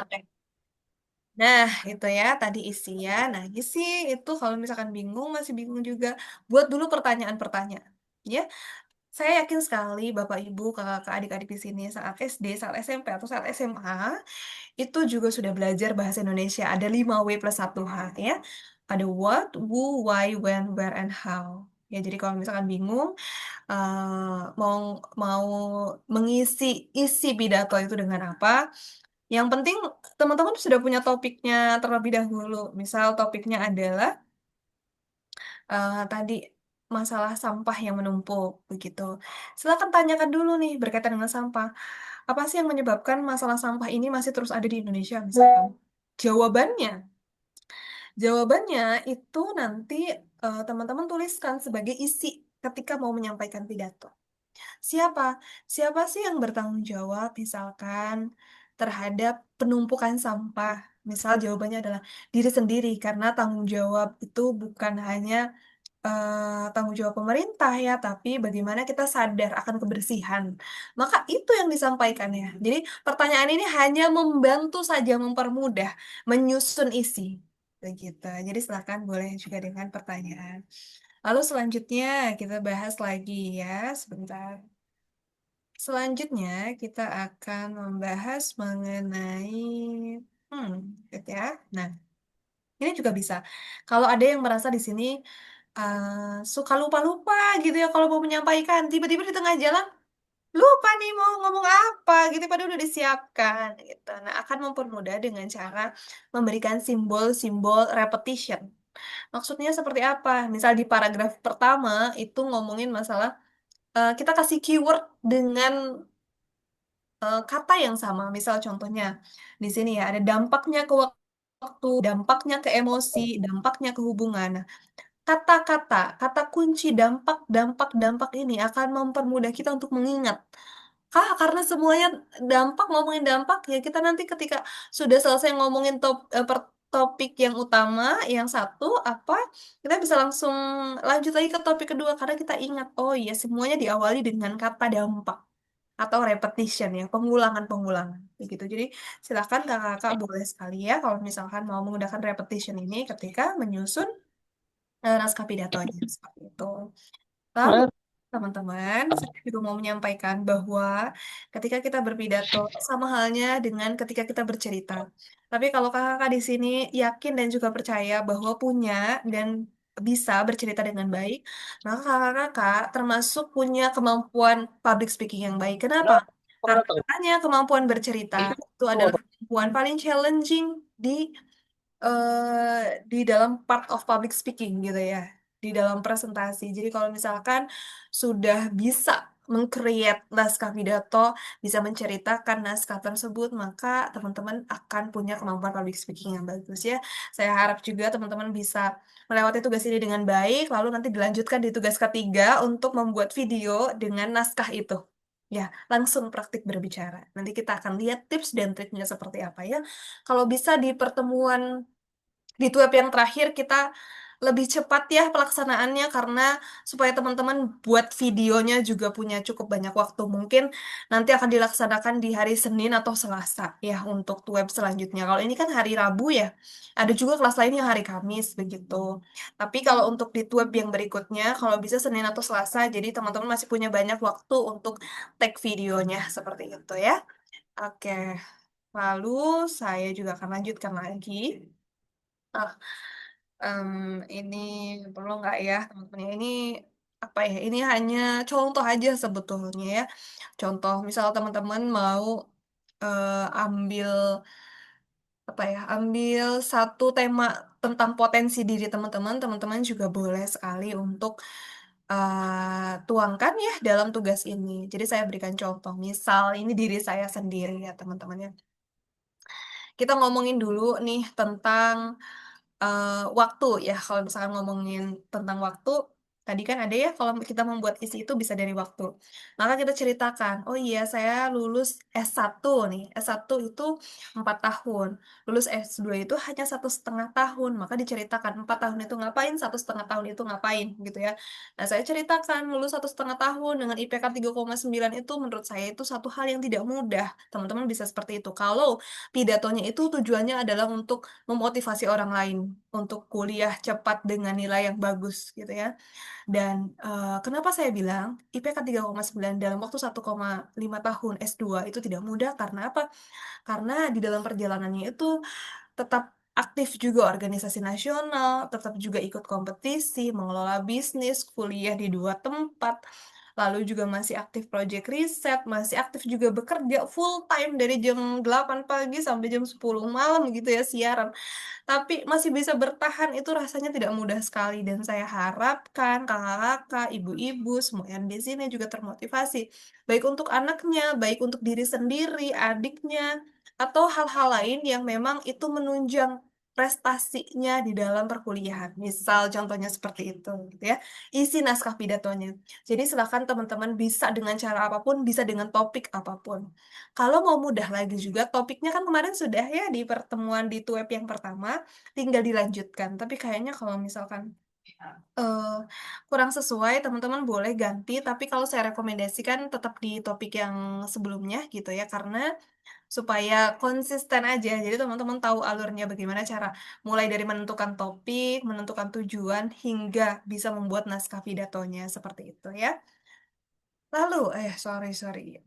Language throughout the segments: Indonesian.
Oke. Nah, itu ya tadi isinya. Nah, isi itu kalau misalkan bingung, masih bingung juga, buat dulu pertanyaan-pertanyaan. Ya, saya yakin sekali Bapak Ibu, kakak adik-adik di sini saat SD, saat SMP atau saat SMA itu juga sudah belajar bahasa Indonesia. Ada 5W plus 1H ya. Ada what, who, why, when, where, and how. Ya, jadi kalau misalkan bingung, mau mau mengisi isi pidato itu dengan apa? Yang penting teman-teman sudah punya topiknya terlebih dahulu. Misal topiknya adalah tadi masalah sampah yang menumpuk begitu. Silakan tanyakan dulu nih berkaitan dengan sampah. Apa sih yang menyebabkan masalah sampah ini masih terus ada di Indonesia misalkan? Jawabannya, jawabannya itu nanti teman-teman tuliskan sebagai isi ketika mau menyampaikan pidato. Siapa? Siapa sih yang bertanggung jawab misalkan terhadap penumpukan sampah? Misal jawabannya adalah diri sendiri karena tanggung jawab itu bukan hanya tanggung jawab pemerintah ya, tapi bagaimana kita sadar akan kebersihan. Maka itu yang disampaikan ya. Jadi pertanyaan ini hanya membantu saja mempermudah menyusun isi. Begitu. Jadi silakan boleh juga dengan pertanyaan. Lalu selanjutnya kita bahas lagi ya, sebentar. Selanjutnya, kita akan membahas mengenai, hmm, gitu ya. Nah, ini juga bisa. Kalau ada yang merasa di sini suka lupa-lupa gitu ya, kalau mau menyampaikan, tiba-tiba di tengah jalan lupa nih mau ngomong apa gitu, padahal udah disiapkan gitu. Nah, akan mempermudah dengan cara memberikan simbol-simbol repetition. Maksudnya seperti apa? Misal di paragraf pertama itu ngomongin masalah kita kasih keyword dengan kata yang sama. Misal contohnya di sini ya ada dampaknya ke waktu, dampaknya ke emosi, dampaknya ke hubungan. Nah, kata-kata, kata kunci dampak, dampak, dampak ini akan mempermudah kita untuk mengingat. Karena semuanya dampak, ngomongin dampak ya kita nanti ketika sudah selesai ngomongin topik yang utama, yang satu apa, kita bisa langsung lanjut lagi ke topik kedua karena kita ingat, oh iya semuanya diawali dengan kata dampak atau repetition ya, pengulangan-pengulangan begitu. Jadi silakan kakak-kakak boleh sekali ya kalau misalkan mau menggunakan repetition ini ketika menyusun naskah pidatonya seperti itu. Lalu teman-teman, saya juga mau menyampaikan bahwa ketika kita berpidato sama halnya dengan ketika kita bercerita. Tapi kalau kakak-kakak di sini yakin dan juga percaya bahwa punya dan bisa bercerita dengan baik, maka kakak-kakak termasuk punya kemampuan public speaking yang baik. Kenapa? Karena katanya kemampuan bercerita itu adalah kemampuan paling challenging di di dalam part of public speaking gitu ya, di dalam presentasi. Jadi kalau misalkan sudah bisa meng-create naskah pidato, bisa menceritakan naskah tersebut, maka teman-teman akan punya kemampuan public speaking yang bagus ya. Saya harap juga teman-teman bisa melewati tugas ini dengan baik, lalu nanti dilanjutkan di tugas ketiga untuk membuat video dengan naskah itu. Ya, langsung praktik berbicara. Nanti kita akan lihat tips dan triknya seperti apa ya. Kalau bisa di pertemuan di web yang terakhir kita lebih cepat ya pelaksanaannya karena supaya teman-teman buat videonya juga punya cukup banyak waktu. Mungkin nanti akan dilaksanakan di hari Senin atau Selasa ya untuk web selanjutnya. Kalau ini kan hari Rabu ya. Ada juga kelas lain yang hari Kamis begitu. Tapi kalau untuk di web yang berikutnya kalau bisa Senin atau Selasa jadi teman-teman masih punya banyak waktu untuk take videonya seperti itu ya. Oke. Lalu saya juga akan lanjutkan lagi. Ah, Em, ini perlu nggak ya teman-teman ya? Ini apa ya? Ini hanya contoh aja sebetulnya ya. Contoh misal teman-teman mau ambil apa ya? Ambil satu tema tentang potensi diri teman-teman, teman-teman juga boleh sekali untuk tuangkan ya dalam tugas ini. Jadi saya berikan contoh. Misal ini diri saya sendiri ya teman-teman ya. Kita ngomongin dulu nih tentang waktu ya. Kalau misalkan ngomongin tentang waktu, Tadi kan ada ya kalau kita membuat isi itu bisa dari waktu. Maka kita ceritakan, oh iya saya lulus S1 nih. S1 itu 4 tahun. Lulus S2 itu hanya 1,5 tahun. Maka diceritakan 4 tahun itu ngapain, 1,5 tahun itu ngapain gitu ya. Nah saya ceritakan lulus 1,5 tahun dengan IPK 3,9 itu menurut saya itu satu hal yang tidak mudah. Teman-teman bisa seperti itu. Kalau pidatonya itu tujuannya adalah untuk memotivasi orang lain untuk kuliah cepat dengan nilai yang bagus gitu ya. Dan kenapa saya bilang IPK 3,9 dalam waktu 1,5 tahun S2 itu tidak mudah karena apa? Karena di dalam perjalanannya itu tetap aktif juga organisasi nasional, tetap juga ikut kompetisi, mengelola bisnis, kuliah di 2 tempat, lalu juga masih aktif project riset, masih aktif juga bekerja full time dari jam 8 pagi sampai jam 10 malam gitu ya siaran. Tapi masih bisa bertahan itu rasanya tidak mudah sekali dan saya harapkan kakak-kakak, ibu-ibu, semua yang di sini juga termotivasi. Baik untuk anaknya, baik untuk diri sendiri, adiknya, atau hal-hal lain yang memang itu menunjang prestasinya di dalam perkuliahan. Misal contohnya seperti itu gitu ya. Isi naskah pidatonya. Jadi silakan teman-teman bisa dengan cara apapun, bisa dengan topik apapun. Kalau mau mudah lagi juga, topiknya kan kemarin sudah ya di pertemuan di web yang pertama, tinggal dilanjutkan. Tapi kayaknya kalau misalkan eh, kurang sesuai, teman-teman boleh ganti. Tapi kalau saya rekomendasikan tetap di topik yang sebelumnya gitu ya, karena supaya konsisten aja. Jadi teman-teman tahu alurnya bagaimana cara mulai dari menentukan topik, menentukan tujuan, hingga bisa membuat naskah pidatonya seperti itu ya. Lalu, sorry.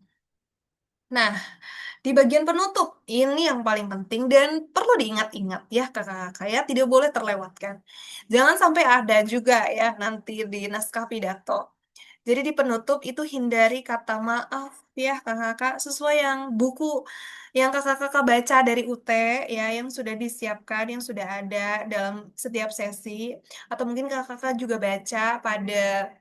Nah, di bagian penutup, ini yang paling penting dan perlu diingat-ingat ya kakak-kakak ya, tidak boleh terlewatkan. Jangan sampai ada juga ya nanti di naskah pidato. Jadi di penutup itu hindari kata maaf ya kakak-kakak, sesuai yang buku yang kakak-kakak baca dari UT ya, yang sudah disiapkan, yang sudah ada dalam setiap sesi. Atau mungkin kakak-kakak juga baca pada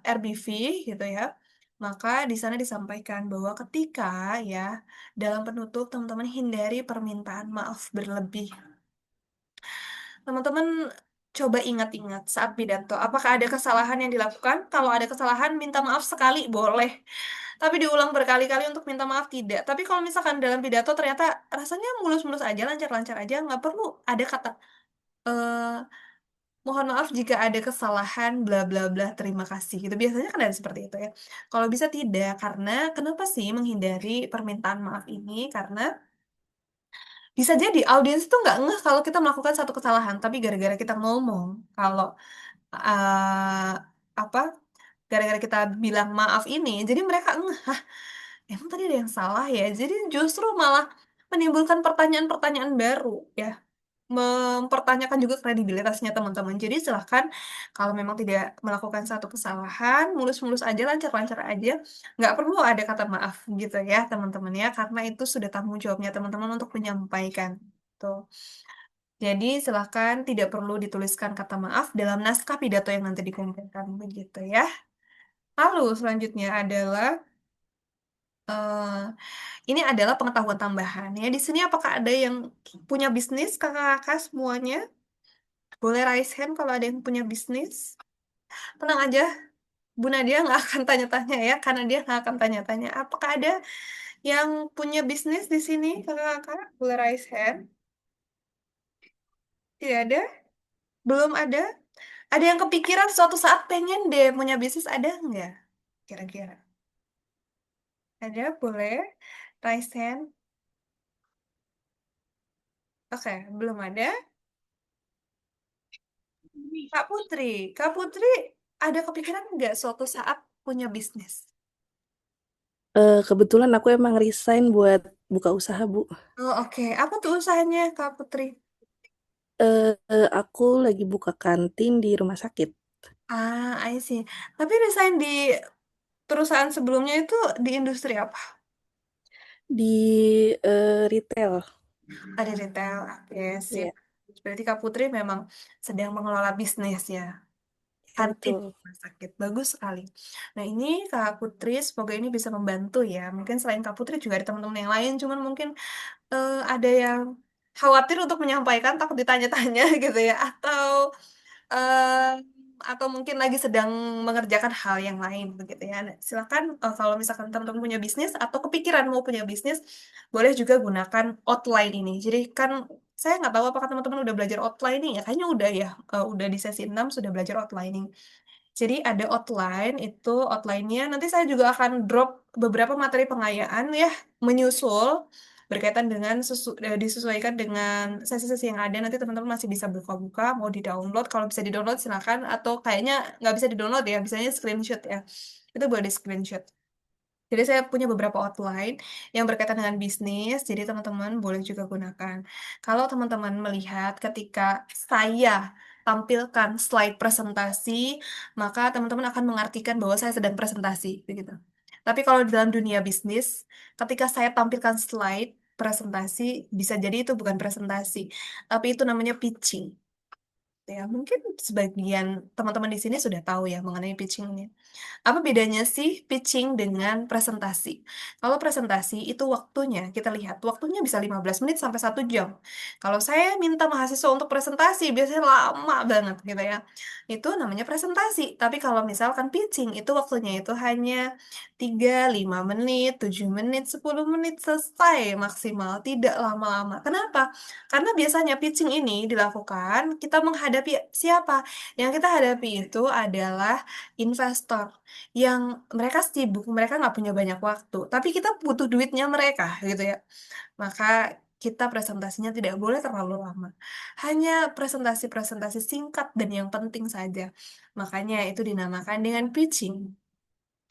RBV gitu ya. Maka di sana disampaikan bahwa ketika ya dalam penutup teman-teman hindari permintaan maaf berlebih. Teman-teman coba ingat-ingat saat pidato, apakah ada kesalahan yang dilakukan? Kalau ada kesalahan, minta maaf sekali boleh. Tapi diulang berkali-kali untuk minta maaf tidak. Tapi kalau misalkan dalam pidato ternyata rasanya mulus-mulus aja, lancar-lancar aja, nggak perlu ada kata eh mohon maaf jika ada kesalahan, bla bla bla, terima kasih gitu. Biasanya kan ada seperti itu ya. Kalau bisa tidak, karena kenapa sih menghindari permintaan maaf ini? Karena bisa jadi audiens tuh nggak ngeh kalau kita melakukan satu kesalahan, tapi gara-gara kita ngomong, kalau eh, apa, gara-gara kita bilang maaf ini, jadi mereka ngeh, hah, emang tadi ada yang salah ya? Jadi justru malah menimbulkan pertanyaan-pertanyaan baru ya, mempertanyakan juga kredibilitasnya teman-teman. Jadi silahkan kalau memang tidak melakukan satu kesalahan, mulus-mulus aja, lancar-lancar aja, nggak perlu ada kata maaf gitu ya teman-teman ya, karena itu sudah tanggung jawabnya teman-teman untuk menyampaikan. Tuh. Jadi silahkan tidak perlu dituliskan kata maaf dalam naskah pidato yang nanti dikumpulkan begitu ya. Lalu selanjutnya adalah eh, ini adalah pengetahuan tambahan ya. Di sini apakah ada yang punya bisnis kakak-kakak semuanya? Boleh raise hand kalau ada yang punya bisnis. Tenang aja, Bu Nadia nggak akan tanya-tanya ya, karena dia nggak akan tanya-tanya. Apakah ada yang punya bisnis di sini, kakak-kakak? Boleh raise hand. Tidak ada? Belum ada? Ada yang kepikiran suatu saat pengen deh punya bisnis, ada nggak? Kira-kira. Ada? Boleh? Raise hand. Oke, belum ada. Kak Putri, Kak Putri ada kepikiran nggak suatu saat punya bisnis? Kebetulan aku emang resign buat buka usaha, Bu. Oh, oke. Apa tuh usahanya, Kak Putri? Aku lagi buka kantin di rumah sakit Ah, I see. Tapi resign di perusahaan sebelumnya itu di industri apa? di retail. Ada retail. Oke, sip. Ya, Berarti Kak Putri memang sedang mengelola bisnis ya. ya Kantin betul. rumah sakit. Bagus sekali. Nah, ini Kak Putri, semoga ini bisa membantu ya. Mungkin selain Kak Putri juga ada teman-teman yang lain, cuman mungkin ada yang khawatir untuk menyampaikan, takut ditanya-tanya gitu ya. Atau atau mungkin lagi sedang mengerjakan hal yang lain begitu ya. Nah, silakan kalau misalkan teman-teman punya bisnis atau kepikiran mau punya bisnis, boleh juga gunakan outline ini. Jadi kan saya nggak tahu apakah teman-teman udah belajar outlining ya. Kayaknya udah ya, udah di sesi 6 sudah belajar outlining. Jadi ada outline, itu outline-nya nanti saya juga akan drop beberapa materi pengayaan ya, menyusul berkaitan dengan disesuaikan dengan sesi-sesi yang ada. Nanti teman-teman masih bisa buka-buka, mau di-download. Kalau bisa di-download silakan, atau kayaknya nggak bisa di-download ya, bisanya screenshot ya. Itu boleh di-screenshot. Jadi saya punya beberapa outline yang berkaitan dengan bisnis, jadi teman-teman boleh juga gunakan. Kalau teman-teman melihat ketika saya tampilkan slide presentasi, maka teman-teman akan mengartikan bahwa saya sedang presentasi, begitu. Tapi kalau di dalam dunia bisnis, ketika saya tampilkan slide presentasi, bisa jadi itu bukan presentasi, tapi itu namanya pitching. Ya, mungkin sebagian teman-teman di sini sudah tahu ya mengenai pitching ini. Apa bedanya sih pitching dengan presentasi? Kalau presentasi itu waktunya, kita lihat waktunya bisa 15 menit sampai 1 jam. Kalau saya minta mahasiswa untuk presentasi, biasanya lama banget gitu ya. Itu namanya presentasi. Tapi kalau misalkan pitching, itu waktunya itu hanya 3, 5 menit, 7 menit, 10 menit selesai maksimal. Tidak lama-lama. Kenapa? Karena biasanya pitching ini dilakukan, kita menghadapi siapa? Yang kita hadapi itu adalah investor yang mereka sibuk, mereka nggak punya banyak waktu, tapi kita butuh duitnya mereka, gitu ya. Maka kita presentasinya tidak boleh terlalu lama. Hanya presentasi-presentasi singkat dan yang penting saja. Makanya itu dinamakan dengan pitching.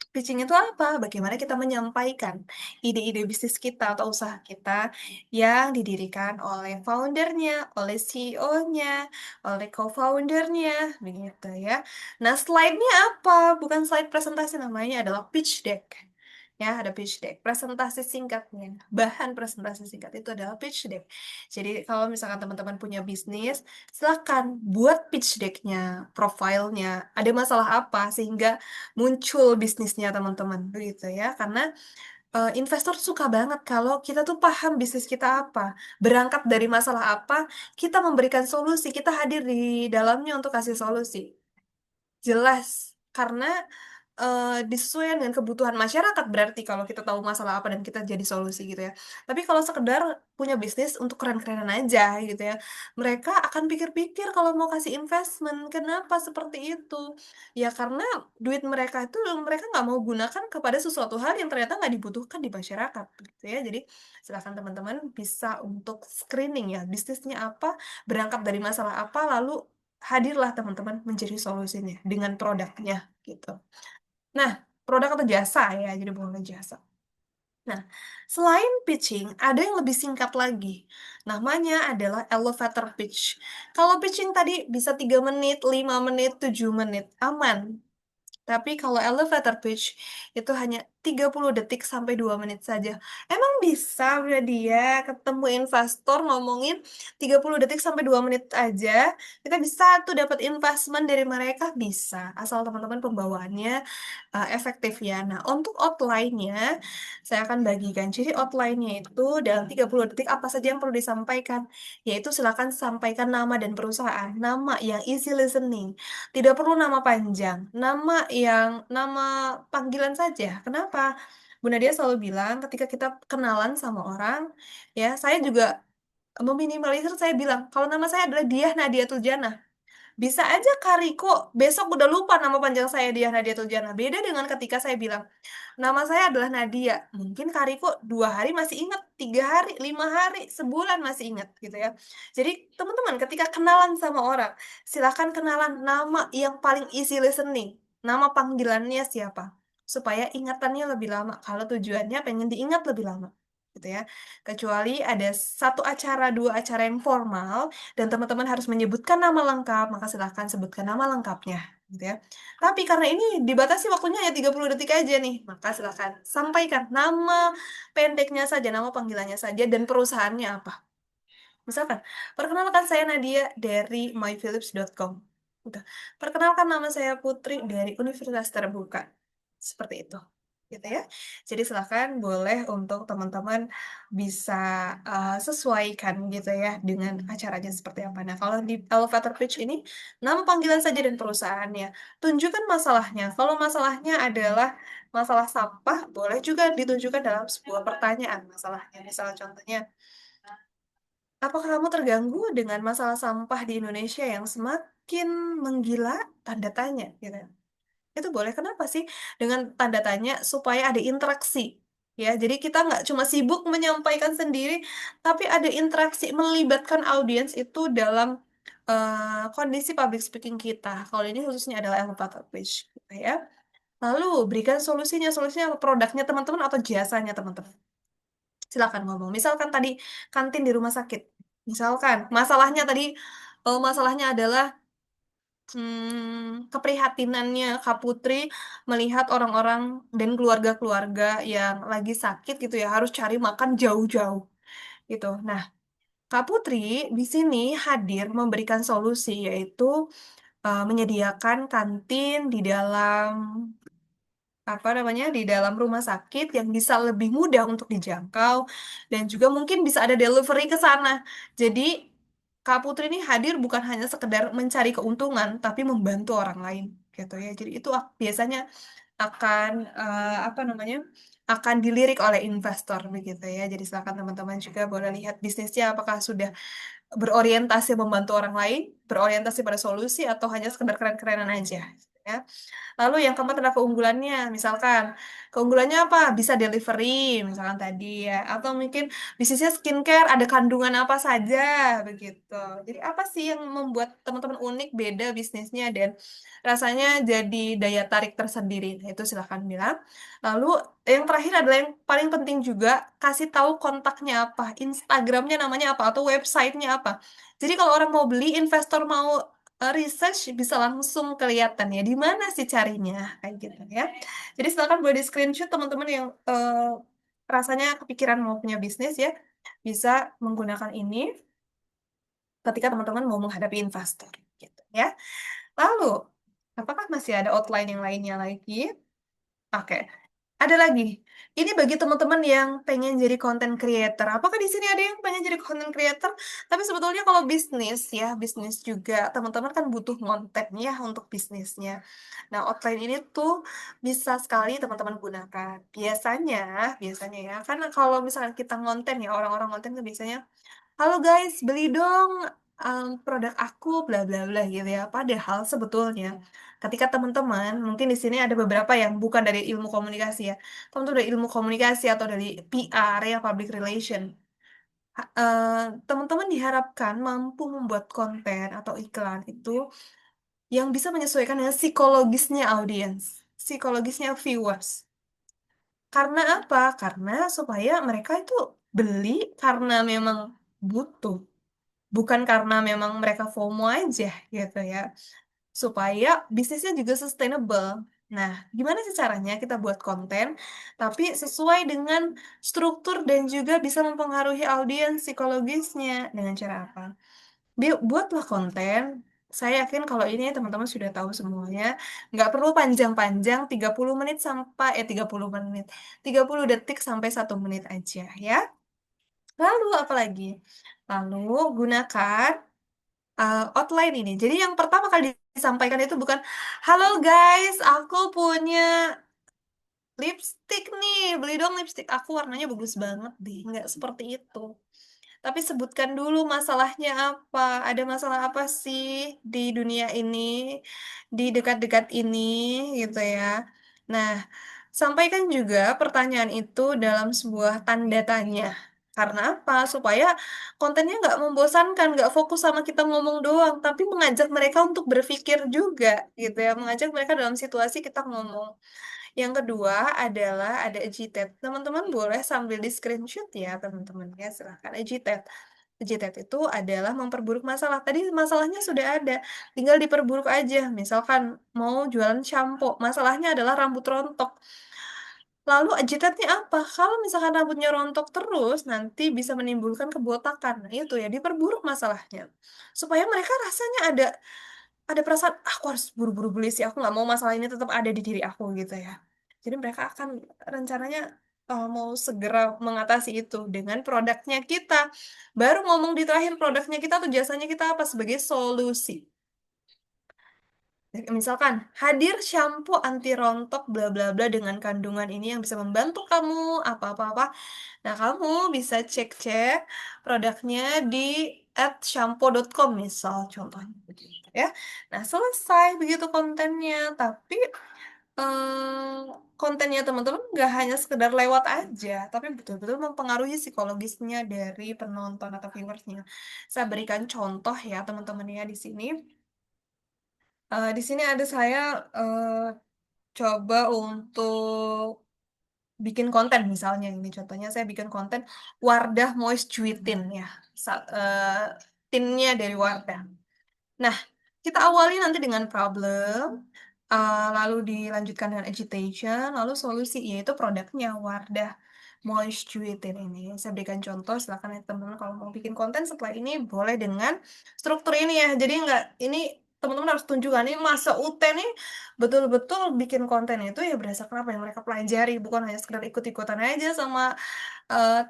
Pitching itu apa? Bagaimana kita menyampaikan ide-ide bisnis kita atau usaha kita yang didirikan oleh foundernya, oleh CEO-nya, oleh co-foundernya, begitu ya. Nah, slide-nya apa? Bukan slide presentasi, namanya adalah pitch deck. Ya, ada pitch deck. Presentasi singkatnya. Bahan presentasi singkat itu adalah pitch deck. Jadi, kalau misalkan teman-teman punya bisnis, silakan buat pitch deck-nya, profilnya. Ada masalah apa sehingga muncul bisnisnya teman-teman begitu ya, karena investor suka banget kalau kita tuh paham bisnis kita apa, berangkat dari masalah apa, kita memberikan solusi, kita hadir di dalamnya untuk kasih solusi. Jelas, karena disesuaikan dengan kebutuhan masyarakat berarti kalau kita tahu masalah apa dan kita jadi solusi gitu ya. Tapi kalau sekedar punya bisnis untuk keren-kerenan aja gitu ya, mereka akan pikir-pikir kalau mau kasih investment. Kenapa seperti itu? Ya karena duit mereka itu mereka nggak mau gunakan kepada sesuatu hal yang ternyata nggak dibutuhkan di masyarakat gitu ya. Jadi silakan teman-teman bisa untuk screening ya, bisnisnya apa, berangkat dari masalah apa, lalu hadirlah teman-teman menjadi solusinya dengan produknya gitu. Nah, produk atau jasa ya, jadi bukan jasa. Nah, selain pitching, ada yang lebih singkat lagi. Namanya adalah elevator pitch. Kalau pitching tadi bisa 3 menit, 5 menit, 7 menit, aman. Tapi kalau elevator pitch itu hanya 30 detik sampai 2 menit saja. Emang bisa udah dia ketemu investor ngomongin 30 detik sampai 2 menit aja. Kita bisa tuh dapat investment dari mereka bisa. Asal teman-teman pembawaannya efektif ya. Nah, untuk outline-nya saya akan bagikan. Jadi outline-nya itu dalam 30 detik apa saja yang perlu disampaikan. Yaitu silakan sampaikan nama dan perusahaan. Nama yang easy listening. Tidak perlu nama panjang, nama panggilan saja. Kenapa? Bu Nadia selalu bilang ketika kita kenalan sama orang, ya saya juga meminimalisir, saya bilang kalau nama saya adalah Diah Nadia Tuljana. Bisa aja Kariko besok udah lupa nama panjang saya Diah Nadia Tuljana. Beda dengan ketika saya bilang nama saya adalah Nadia. Mungkin Kariko 2 hari masih ingat, 3 hari, 5 hari, sebulan masih ingat gitu ya. Jadi teman-teman ketika kenalan sama orang, silakan kenalan nama yang paling easy listening. Nama panggilannya siapa? Supaya ingatannya lebih lama. Kalau tujuannya pengen diingat lebih lama. Gitu ya. Kecuali ada satu acara, 2 acara yang formal, dan teman-teman harus menyebutkan nama lengkap, maka silakan sebutkan nama lengkapnya. Gitu ya. Tapi karena ini dibatasi waktunya hanya 30 detik aja nih, maka silakan sampaikan nama pendeknya saja, nama panggilannya saja, dan perusahaannya apa. Misalkan, perkenalkan saya Nadia dari myphilips.com. Udah. Perkenalkan nama saya Putri dari Universitas Terbuka. Seperti itu. gitu ya. Jadi silakan boleh untuk teman-teman bisa sesuaikan gitu ya dengan acaranya seperti apa. Nah, kalau di elevator pitch ini nama panggilan saja dan perusahaannya. Tunjukkan masalahnya. Kalau masalahnya adalah masalah sampah, boleh juga ditunjukkan dalam sebuah pertanyaan masalahnya. Misalnya contohnya, apakah kamu terganggu dengan masalah sampah di Indonesia yang semakin menggila? Tanda tanya gitu. Itu boleh. Kenapa sih? Dengan tanda tanya supaya ada interaksi. Ya, jadi kita nggak cuma sibuk menyampaikan sendiri, tapi ada interaksi melibatkan audiens itu dalam kondisi public speaking kita. Kalau ini khususnya adalah elevator pitch, gitu ya. Lalu berikan solusinya, solusinya apa? Produknya teman-teman atau jasanya teman-teman. Silakan ngomong. Misalkan tadi kantin di rumah sakit. Misalkan masalahnya tadi, masalahnya adalah keprihatinannya Kak Putri melihat orang-orang dan keluarga-keluarga yang lagi sakit gitu ya harus cari makan jauh-jauh gitu. Nah, Kak Putri di sini hadir memberikan solusi yaitu menyediakan kantin di dalam apa namanya di dalam rumah sakit yang bisa lebih mudah untuk dijangkau dan juga mungkin bisa ada delivery ke sana. Jadi Kak Putri ini hadir bukan hanya sekedar mencari keuntungan tapi membantu orang lain gitu ya. Jadi itu biasanya akan apa namanya akan dilirik oleh investor begitu ya. Jadi silakan teman-teman juga boleh lihat bisnisnya apakah sudah berorientasi membantu orang lain, berorientasi pada solusi atau hanya sekedar keren-kerenan aja. Ya. Lalu yang keempat adalah keunggulannya. Misalkan, keunggulannya apa? Bisa delivery, misalkan tadi ya. Atau mungkin bisnisnya skincare, ada kandungan apa saja, begitu. Jadi apa sih yang membuat teman-teman unik, beda bisnisnya, dan rasanya jadi daya tarik tersendiri. Nah, itu silahkan bilang. Lalu yang terakhir adalah yang paling penting juga, kasih tahu kontaknya apa, Instagramnya namanya apa, atau websitenya apa. Jadi kalau orang mau beli, investor mau research bisa langsung kelihatan ya di mana sih carinya kayak gitu ya. Jadi silakan boleh di screenshot teman-teman yang rasanya kepikiran mau punya bisnis ya bisa menggunakan ini ketika teman-teman mau menghadapi investor gitu ya. Lalu apakah masih ada outline yang lainnya lagi? Oke. Ada lagi. Ini bagi teman-teman yang pengen jadi content creator. Apakah di sini ada yang pengen jadi content creator? Tapi sebetulnya kalau bisnis ya, bisnis juga teman-teman kan butuh konten ya untuk bisnisnya. Nah, outline ini tuh bisa sekali teman-teman gunakan. Biasanya ya, karena kalau misalkan kita ngonten ya, orang-orang konten tuh biasanya halo guys, beli dong produk aku, bla bla bla gitu ya. Padahal sebetulnya, ketika teman-teman, mungkin di sini ada beberapa yang bukan dari ilmu komunikasi ya, teman-teman dari ilmu komunikasi atau dari PR ya, public relation. Teman-teman diharapkan mampu membuat konten atau iklan itu yang bisa menyesuaikan dengan psikologisnya audiens, psikologisnya viewers. Karena apa? Karena supaya mereka itu beli karena memang butuh bukan karena memang mereka FOMO aja gitu ya, supaya bisnisnya juga sustainable. Nah, gimana sih caranya kita buat konten, tapi sesuai dengan struktur dan juga bisa mempengaruhi audiens psikologisnya dengan cara apa? Buatlah konten. Saya yakin kalau ini teman-teman sudah tahu semuanya. Nggak perlu panjang-panjang, 30 menit sampai, 30 menit, 30 detik sampai 1 menit aja ya. Lalu apa lagi? Lalu gunakan outline ini. Jadi yang pertama kali disampaikan itu bukan, halo guys, aku punya lipstick nih, beli dong lipstick aku warnanya bagus banget deh. Nggak seperti itu. Tapi sebutkan dulu masalahnya apa. Ada masalah apa sih di dunia ini, di dekat-dekat ini, gitu ya. Nah, sampaikan juga pertanyaan itu dalam sebuah tanda tanya. Karena apa? Supaya kontennya nggak membosankan, nggak fokus sama kita ngomong doang, tapi mengajak mereka untuk berpikir juga, gitu ya. Mengajak mereka dalam situasi kita ngomong. Yang kedua adalah ada agitate. Teman-teman boleh sambil di screenshot ya, teman-teman ya, silahkan agitate. Agitate itu adalah memperburuk masalah. Tadi masalahnya sudah ada, tinggal diperburuk aja. Misalkan mau jualan shampoo, masalahnya adalah rambut rontok. Lalu agitate-nya apa? Kalau misalkan rambutnya rontok terus, nanti bisa menimbulkan kebotakan. Nah, itu ya, diperburuk masalahnya. Supaya mereka rasanya ada perasaan, "Ah, aku harus buru-buru beli sih, aku nggak mau masalah ini tetap ada di diri aku gitu ya. Jadi mereka akan rencananya mau segera mengatasi itu dengan produknya kita. Baru ngomong di terakhir produknya kita atau jasanya kita apa sebagai solusi. Misalkan hadir shampoo anti rontok bla bla bla dengan kandungan ini yang bisa membantu kamu apa-apa-apa. Nah, kamu bisa cek-cek produknya di @shampoo.com misal contohnya begitu ya. Nah, selesai begitu kontennya, tapi kontennya teman-teman nggak hanya sekedar lewat aja, tapi betul-betul mempengaruhi psikologisnya dari penonton atau viewersnya. Saya berikan contoh ya teman-teman ya di sini. Di sini ada saya eh, coba untuk bikin konten misalnya ini contohnya saya bikin konten Wardah Moist Juitin ya. Tinnya dari Wardah. Nah, kita awali nanti dengan problem, lalu dilanjutkan dengan agitation, lalu solusi, yaitu produknya Wardah Moistuitin ini. Saya berikan contoh, silakan ya teman-teman kalau mau bikin konten setelah ini boleh dengan struktur ini ya. Jadi nggak, ini teman-teman harus tunjukkan ini masa UT nih betul-betul bikin konten itu ya berdasarkan apa yang mereka pelajari, bukan hanya sekedar ikut-ikutan aja sama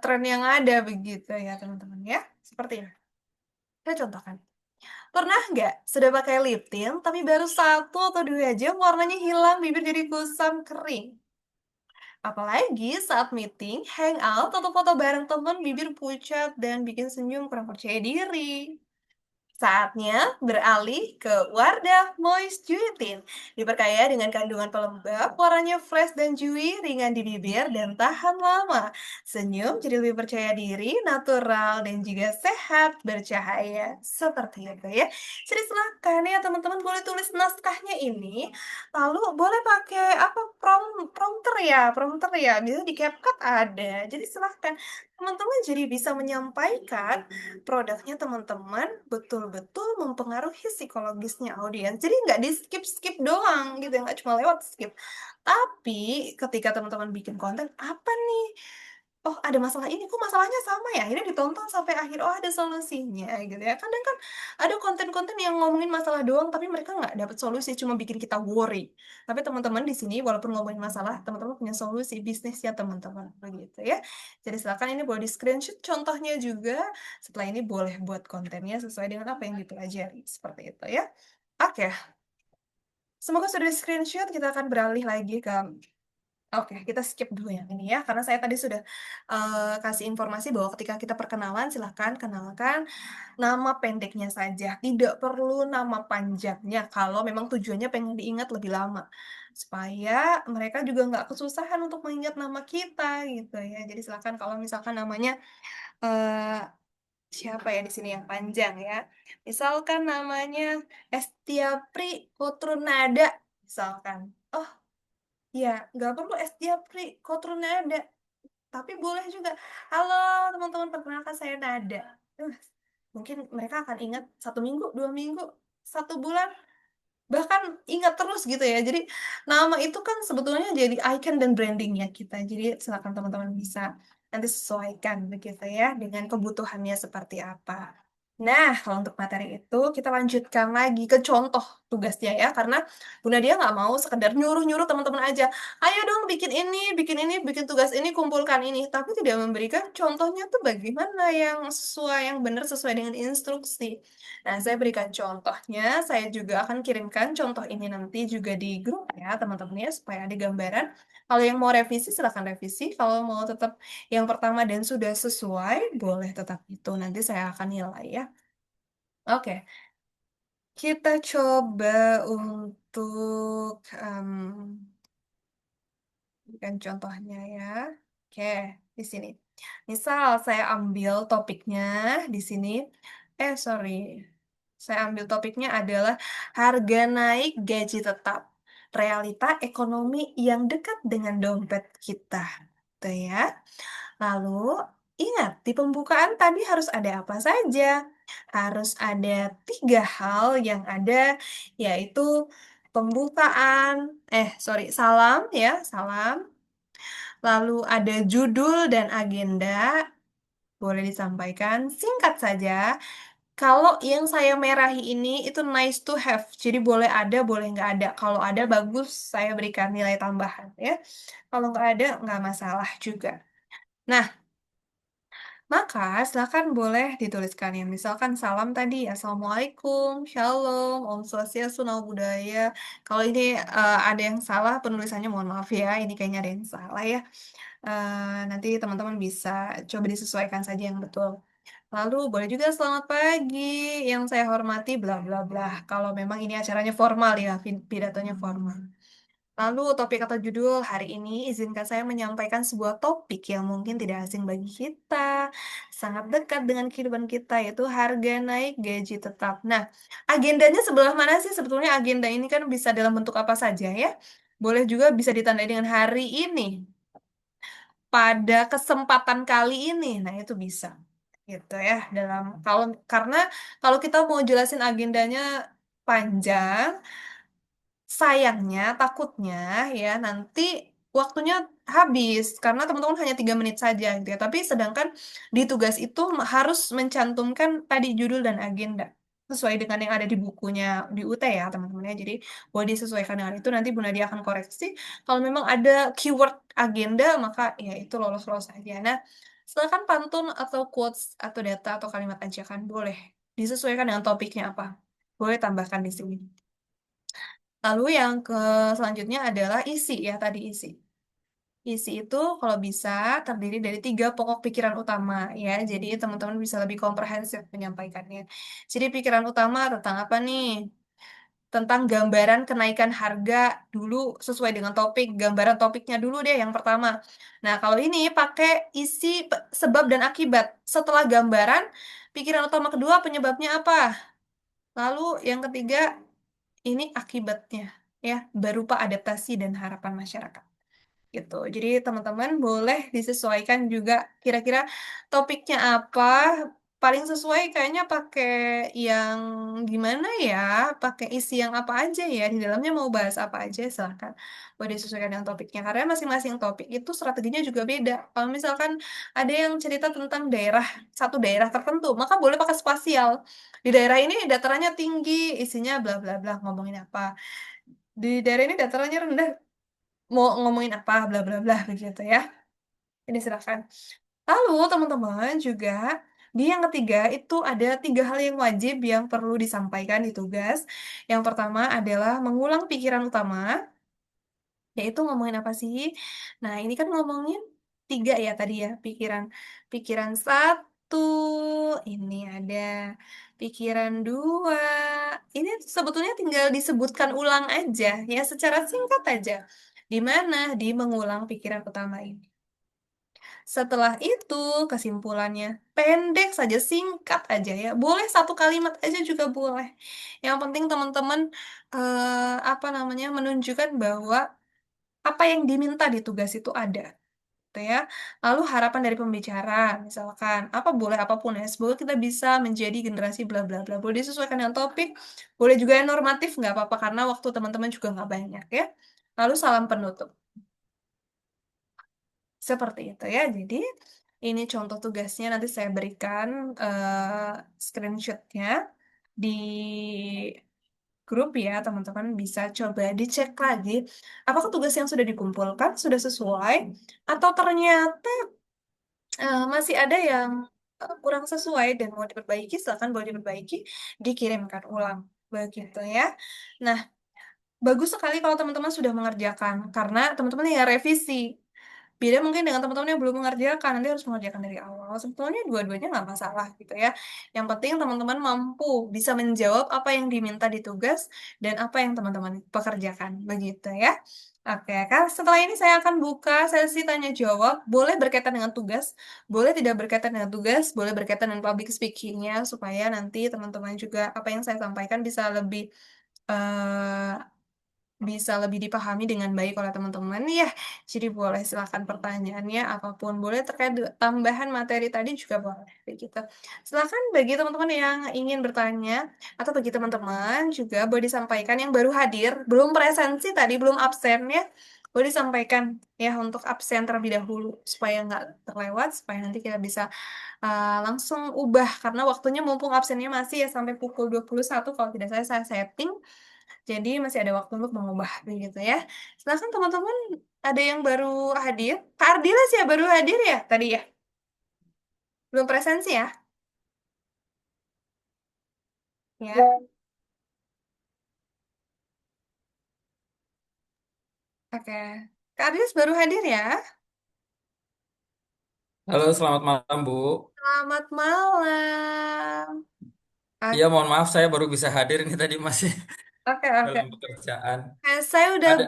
tren yang ada begitu ya teman-teman ya. Seperti ini. Saya contohkan. Pernah nggak sudah pakai lip tint, tapi baru 1 atau 2 jam warnanya hilang, bibir jadi kusam kering? Apalagi saat meeting, hangout, atau foto bareng temen, bibir pucat dan bikin senyum kurang percaya diri. Saatnya beralih ke Wardah Moist Juitin. Diperkaya dengan kandungan pelembab, warnanya fresh dan dewy, ringan di bibir, dan tahan lama. Senyum jadi lebih percaya diri, natural, dan juga sehat bercahaya. Seperti itu ya. Jadi silahkan ya teman-teman boleh tulis naskahnya ini. Lalu boleh pakai apa prompter ya. Bisa di CapCut ada. Jadi silahkan teman-teman jadi bisa menyampaikan produknya teman-teman betul-betul mempengaruhi psikologisnya audiens. Jadi nggak di skip-skip doang gitu, nggak cuma lewat skip. Tapi ketika teman-teman bikin konten, apa nih? Oh, ada masalah ini, kok masalahnya sama ya? Ini ditonton sampai akhir, oh ada solusinya gitu ya. Kadang kan ada konten-konten yang ngomongin masalah doang, tapi mereka nggak dapet solusi, cuma bikin kita worry. Tapi teman-teman di sini, walaupun ngomongin masalah, teman-teman punya solusi bisnisnya teman-teman, begitu ya. Jadi silakan ini boleh di screenshot contohnya juga. Setelah ini boleh buat kontennya sesuai dengan apa yang dipelajari, seperti itu ya. Oke, semoga sudah di screenshot. Kita akan beralih lagi ke Oke, kita skip dulu yang ini ya, karena saya tadi sudah kasih informasi bahwa ketika kita perkenalan, silahkan kenalkan nama pendeknya saja. Tidak perlu nama panjangnya kalau memang tujuannya pengen diingat lebih lama. Supaya mereka juga nggak kesusahan untuk mengingat nama kita gitu ya. Jadi silahkan kalau misalkan namanya eh, siapa ya di sini yang panjang ya. Misalkan namanya Estiapri Kotrunada, misalkan. Oh, ya, nggak perlu es japri, kotrunnya ada. Tapi boleh juga. Halo teman-teman, perkenalkan saya Nada. Uh, Mungkin mereka akan ingat 1 minggu, 2 minggu, 1 bulan, bahkan ingat terus gitu ya. Jadi nama itu kan sebetulnya jadi icon dan brandingnya kita. Jadi silakan teman-teman bisa nanti sesuaikan begitu ya dengan kebutuhannya seperti apa. Nah, kalau untuk materi itu kita lanjutkan lagi ke contoh tugasnya ya, karena Bunda dia nggak mau sekedar nyuruh-nyuruh teman-teman aja, ayo dong bikin tugas ini, kumpulkan ini, tapi tidak memberikan contohnya tuh bagaimana yang sesuai, yang benar sesuai dengan instruksi. Nah, saya berikan contohnya, saya juga akan kirimkan contoh ini nanti juga di grup ya teman-teman ya, supaya ada gambaran. Kalau yang mau revisi, silahkan revisi. Kalau mau tetap yang pertama dan sudah sesuai, boleh tetap itu. Nanti saya akan nilai ya. Oke, kita coba untuk berikan contohnya ya. Oke, di sini. Misal saya ambil topiknya di sini. Sorry. Saya ambil topiknya adalah harga naik gaji tetap. Realita ekonomi yang dekat dengan dompet kita. Tuh ya. Lalu, ingat, di pembukaan tadi harus ada apa saja? Harus ada 3 hal yang ada, yaitu pembukaan, salam ya, salam. Lalu ada judul dan agenda, boleh disampaikan singkat saja. Kalau yang saya merahi ini itu nice to have. Jadi boleh ada, boleh nggak ada. Kalau ada bagus, saya berikan nilai tambahan ya. Kalau nggak ada, nggak masalah juga. Nah, maka silakan boleh dituliskan ya. Misalkan salam tadi, Assalamualaikum, Shalom, Om Swastiastu, Namo Buddhaya. Kalau ini ada yang salah penulisannya, mohon maaf ya. Ini kayaknya ada yang salah ya. Nanti teman-teman bisa coba disesuaikan saja yang betul. Lalu boleh juga selamat pagi, yang saya hormati, bla bla bla. Kalau memang ini acaranya formal ya, pidatonya formal. Lalu topik atau judul hari ini izinkan saya menyampaikan sebuah topik yang mungkin tidak asing bagi kita, sangat dekat dengan kehidupan kita, yaitu harga naik gaji tetap. Nah, agendanya sebelah mana sih? Sebetulnya agenda ini kan bisa dalam bentuk apa saja ya. Boleh juga bisa ditandai dengan hari ini, pada kesempatan kali ini. Nah, itu bisa. Gitu ya, dalam karena kalau kita mau jelasin agendanya panjang, sayangnya, takutnya ya nanti waktunya habis karena teman-teman hanya 3 menit saja gitu ya. Tapi sedangkan di tugas itu harus mencantumkan tadi judul dan agenda sesuai dengan yang ada di bukunya di UT ya teman-teman ya. Jadi boleh disesuaikan dengan itu nanti Bu Nadia akan koreksi. Kalau memang ada keyword agenda maka ya itu lolos-lolos aja. Nah, silakan pantun atau quotes atau data atau kalimat ajakan boleh disesuaikan dengan topiknya apa. Boleh tambahkan di sini. Lalu yang ke selanjutnya adalah isi ya tadi isi. Isi itu kalau bisa terdiri dari 3 pokok pikiran utama ya. Jadi teman-teman bisa lebih komprehensif menyampaikannya. Jadi pikiran utama tentang apa nih? Tentang gambaran kenaikan harga dulu sesuai dengan topik. Gambaran topiknya dulu deh yang pertama. Nah kalau ini pakai isi sebab dan akibat. Setelah gambaran, pikiran utama kedua penyebabnya apa? Lalu yang ketiga ini akibatnya ya berupa adaptasi dan harapan masyarakat gitu. Jadi teman-teman boleh disesuaikan juga kira-kira topiknya apa. Paling sesuai kayaknya pakai yang gimana ya, pakai isi yang apa aja ya, di dalamnya mau bahas apa aja silahkan. Boleh disesuaikan dengan topiknya, karena masing-masing topik itu strateginya juga beda. Kalau misalkan ada yang cerita tentang daerah, satu daerah tertentu, maka boleh pakai spasial. Di daerah ini datarannya tinggi, isinya bla bla bla, ngomongin apa. Di daerah ini datarannya rendah, mau ngomongin apa bla bla bla begitu ya. Ini silakan. Lalu teman-teman juga di yang ketiga itu ada 3 hal yang wajib yang perlu disampaikan di tugas. Yang pertama adalah mengulang pikiran utama, yaitu ngomongin apa sih? Nah, ini kan ngomongin 3 ya tadi ya, pikiran pikiran satu, ini ada pikiran dua. Ini sebetulnya tinggal disebutkan ulang aja ya secara singkat aja. Di mana? Di mengulang pikiran utama ini. Setelah itu kesimpulannya pendek saja, singkat aja ya. Boleh 1 kalimat aja juga boleh. Yang penting teman-teman apa namanya menunjukkan bahwa apa yang diminta di tugas itu ada, gitu ya. Lalu harapan dari pembicara, misalkan apa boleh apapun ya, semoga kita bisa menjadi generasi bla bla bla. Boleh disesuaikan dengan topik, boleh juga yang normatif nggak apa-apa karena waktu teman-teman juga nggak banyak ya. Lalu salam penutup, seperti itu ya. Jadi ini contoh tugasnya nanti saya berikan screenshotnya di grup ya, teman-teman bisa coba dicek lagi apakah tugas yang sudah dikumpulkan sudah sesuai atau ternyata masih ada yang kurang sesuai dan mau diperbaiki, silakan boleh diperbaiki, dikirimkan ulang begitu ya. Nah, bagus sekali kalau teman-teman sudah mengerjakan karena teman-teman ya revisi. Beda mungkin dengan teman-teman yang belum mengerjakan, nanti harus mengerjakan dari awal. Sebetulnya dua-duanya nggak masalah gitu ya. Yang penting teman-teman mampu bisa menjawab apa yang diminta di tugas dan apa yang teman-teman pekerjakan. Begitu ya. Oke, kan setelah ini saya akan buka sesi tanya jawab. Boleh berkaitan dengan tugas, boleh tidak berkaitan dengan tugas, boleh berkaitan dengan public speaking-nya supaya nanti teman-teman juga apa yang saya sampaikan eh, bisa lebih dipahami dengan baik oleh teman-teman ya. Jadi boleh silakan pertanyaannya apapun boleh terkait tambahan materi tadi juga boleh begitu. Silakan bagi teman-teman yang ingin bertanya atau bagi teman-teman juga boleh disampaikan yang baru hadir, belum presensi tadi, belum absen ya. boleh disampaikan ya untuk absen terlebih dahulu supaya nggak terlewat, supaya nanti kita bisa langsung ubah karena waktunya mumpung absennya masih ya sampai pukul 21 kalau tidak saya setting. Jadi masih ada waktu untuk mengubah begitu ya. Silakan teman-teman, ada yang baru hadir. Kak Ardila sih ya baru hadir ya tadi ya. Belum presensi ya? Ya. Oke. Kak Ardius baru hadir ya. Halo, selamat malam, Bu. Selamat malam. Iya, Oke, mohon maaf saya baru bisa hadir ini tadi masih oke, oke. dalam pekerjaan. Saya udah, Ada.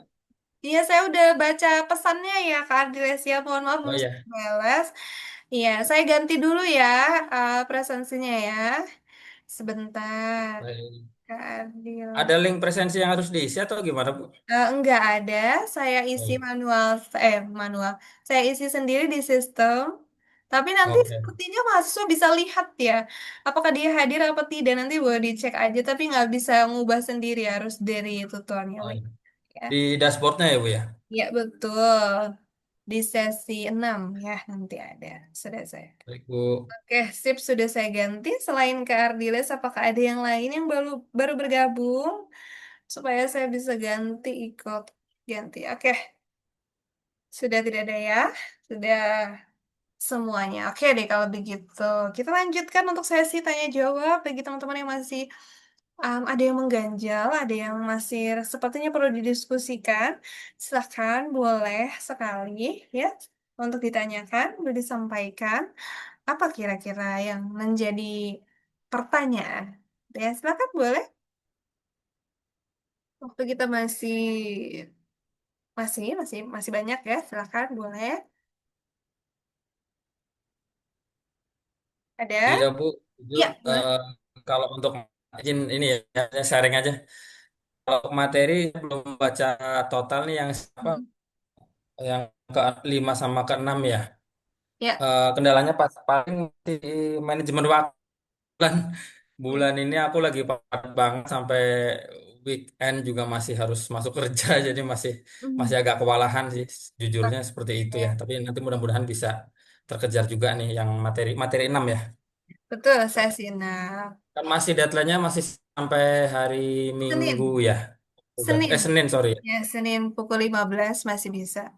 iya saya udah baca pesannya ya Kak Ardiles ya. Mohon maaf Oh belum ya, sempat balas. Iya, saya ganti dulu ya presensinya ya. Sebentar, baik. Kak Ardiles. Ada link presensi yang harus diisi atau gimana, Bu? Enggak ada, saya isi Baik. manual, manual. Saya isi sendiri di sistem. Tapi nanti Oke. sepertinya mahasiswa bisa lihat ya, apakah dia hadir apa tidak. Nanti boleh dicek aja, tapi nggak bisa ngubah sendiri, harus dari tutorial Oh, iya. ya. Di dashboardnya ya, Bu ya? Ya betul, di sesi 6 ya nanti ada. Sudah saya. Baik, Bu. Oke, sip sudah saya ganti. Selain ke Ardiles, apakah ada yang lain yang baru baru bergabung supaya saya bisa ganti ikut ganti. Oke. Sudah tidak ada ya? Sudah semuanya. Oke deh kalau begitu. Kita lanjutkan untuk sesi tanya jawab bagi teman-teman yang masih ada yang mengganjal, ada yang masih sepertinya perlu didiskusikan. Silahkan, boleh sekali ya untuk ditanyakan, boleh disampaikan apa kira-kira yang menjadi pertanyaan. Ya, silakan boleh. Waktu kita masih banyak ya. Silakan boleh. Ada? Iya, Bu. Jujur, Iya, boleh. kalau untuk izin ini ya, sharing aja. Kalau untuk materi belum baca total nih Hmm. yang ke 5 sama ke 6 ya. Ya. Kendalanya pas paling di manajemen waktu. bulan Hmm. bulan ini aku lagi padat banget sampai weekend juga masih harus masuk kerja jadi masih Hmm. masih agak kewalahan sih jujurnya seperti itu ya. Oke. Tapi nanti mudah-mudahan bisa terkejar juga nih yang materi materi 6 ya. Betul, saya siap. Kan masih deadline-nya masih sampai hari Minggu Senin. ya. Senin. Senin sorry. Ya, Senin pukul 15 masih bisa.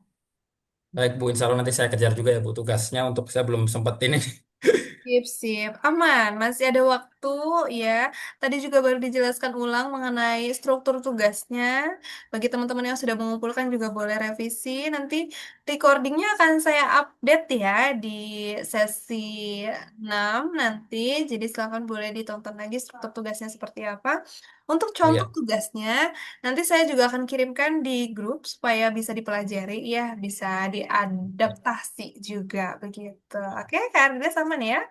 Baik Bu, insya Allah nanti saya kejar juga ya Bu tugasnya untuk saya belum sempat ini. Sip, sip. Aman, masih ada waktu ya. Tadi juga baru dijelaskan ulang mengenai struktur tugasnya. Bagi teman-teman yang sudah mengumpulkan juga boleh revisi. Nanti recordingnya akan saya update ya di sesi 6 nanti. Jadi silakan boleh ditonton lagi struktur tugasnya seperti apa. Untuk Oh contoh ya, tugasnya, nanti saya juga akan kirimkan di grup supaya bisa dipelajari ya, bisa diadaptasi juga begitu. Oke, Kak sama nih ya.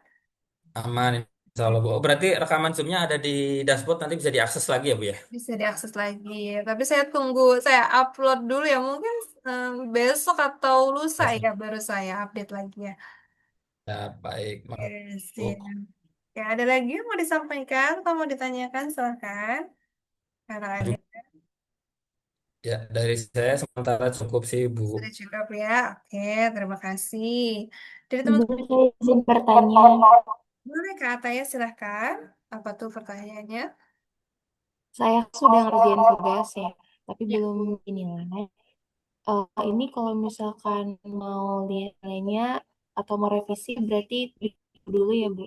aman insya Allah Bu. Oh, berarti rekaman Zoom-nya ada di dashboard nanti bisa diakses lagi ya Bu ya. Bisa diakses lagi. Tapi saya tunggu, saya upload dulu ya. Mungkin besok atau lusa Ya, ya baru saya update lagi ya. ya, baik. Oke, Maaf, Bu. siap. Ya, ada lagi yang mau disampaikan atau mau ditanyakan? Silahkan. Karena ada. Ya, dari saya sementara cukup sih, Bu. Sudah cukup ya. Oke, terima kasih. Jadi teman-teman, Ibu, saya izin bertanya. boleh Kak Ataya silahkan. Apa tuh pertanyaannya? Saya sudah ngerjain tugas ya, tapi Ya. belum dinilai. Ini kalau misalkan mau lihat nilainya atau mau revisi berarti dulu ya, Bu.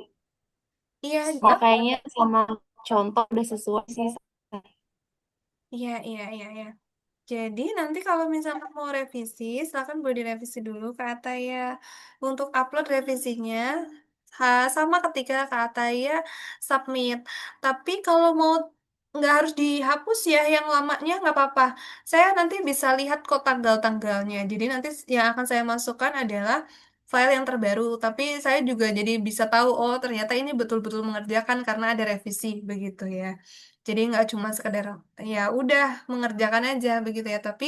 Iya, Soalnya kayaknya sama contoh udah sesuai sih. iya, iya, iya, iya. Jadi nanti kalau misalkan mau revisi, silakan boleh direvisi dulu Kak Ataya. Untuk upload revisinya, sama ketika Kak Ataya submit. Tapi kalau mau nggak harus dihapus ya yang lamanya nggak apa-apa. Saya nanti bisa lihat kok tanggal-tanggalnya. Jadi nanti yang akan saya masukkan adalah file yang terbaru. Tapi saya juga jadi bisa tahu, oh ternyata ini betul-betul mengerjakan karena ada revisi begitu ya. Jadi nggak cuma sekedar ya udah mengerjakan aja begitu ya, tapi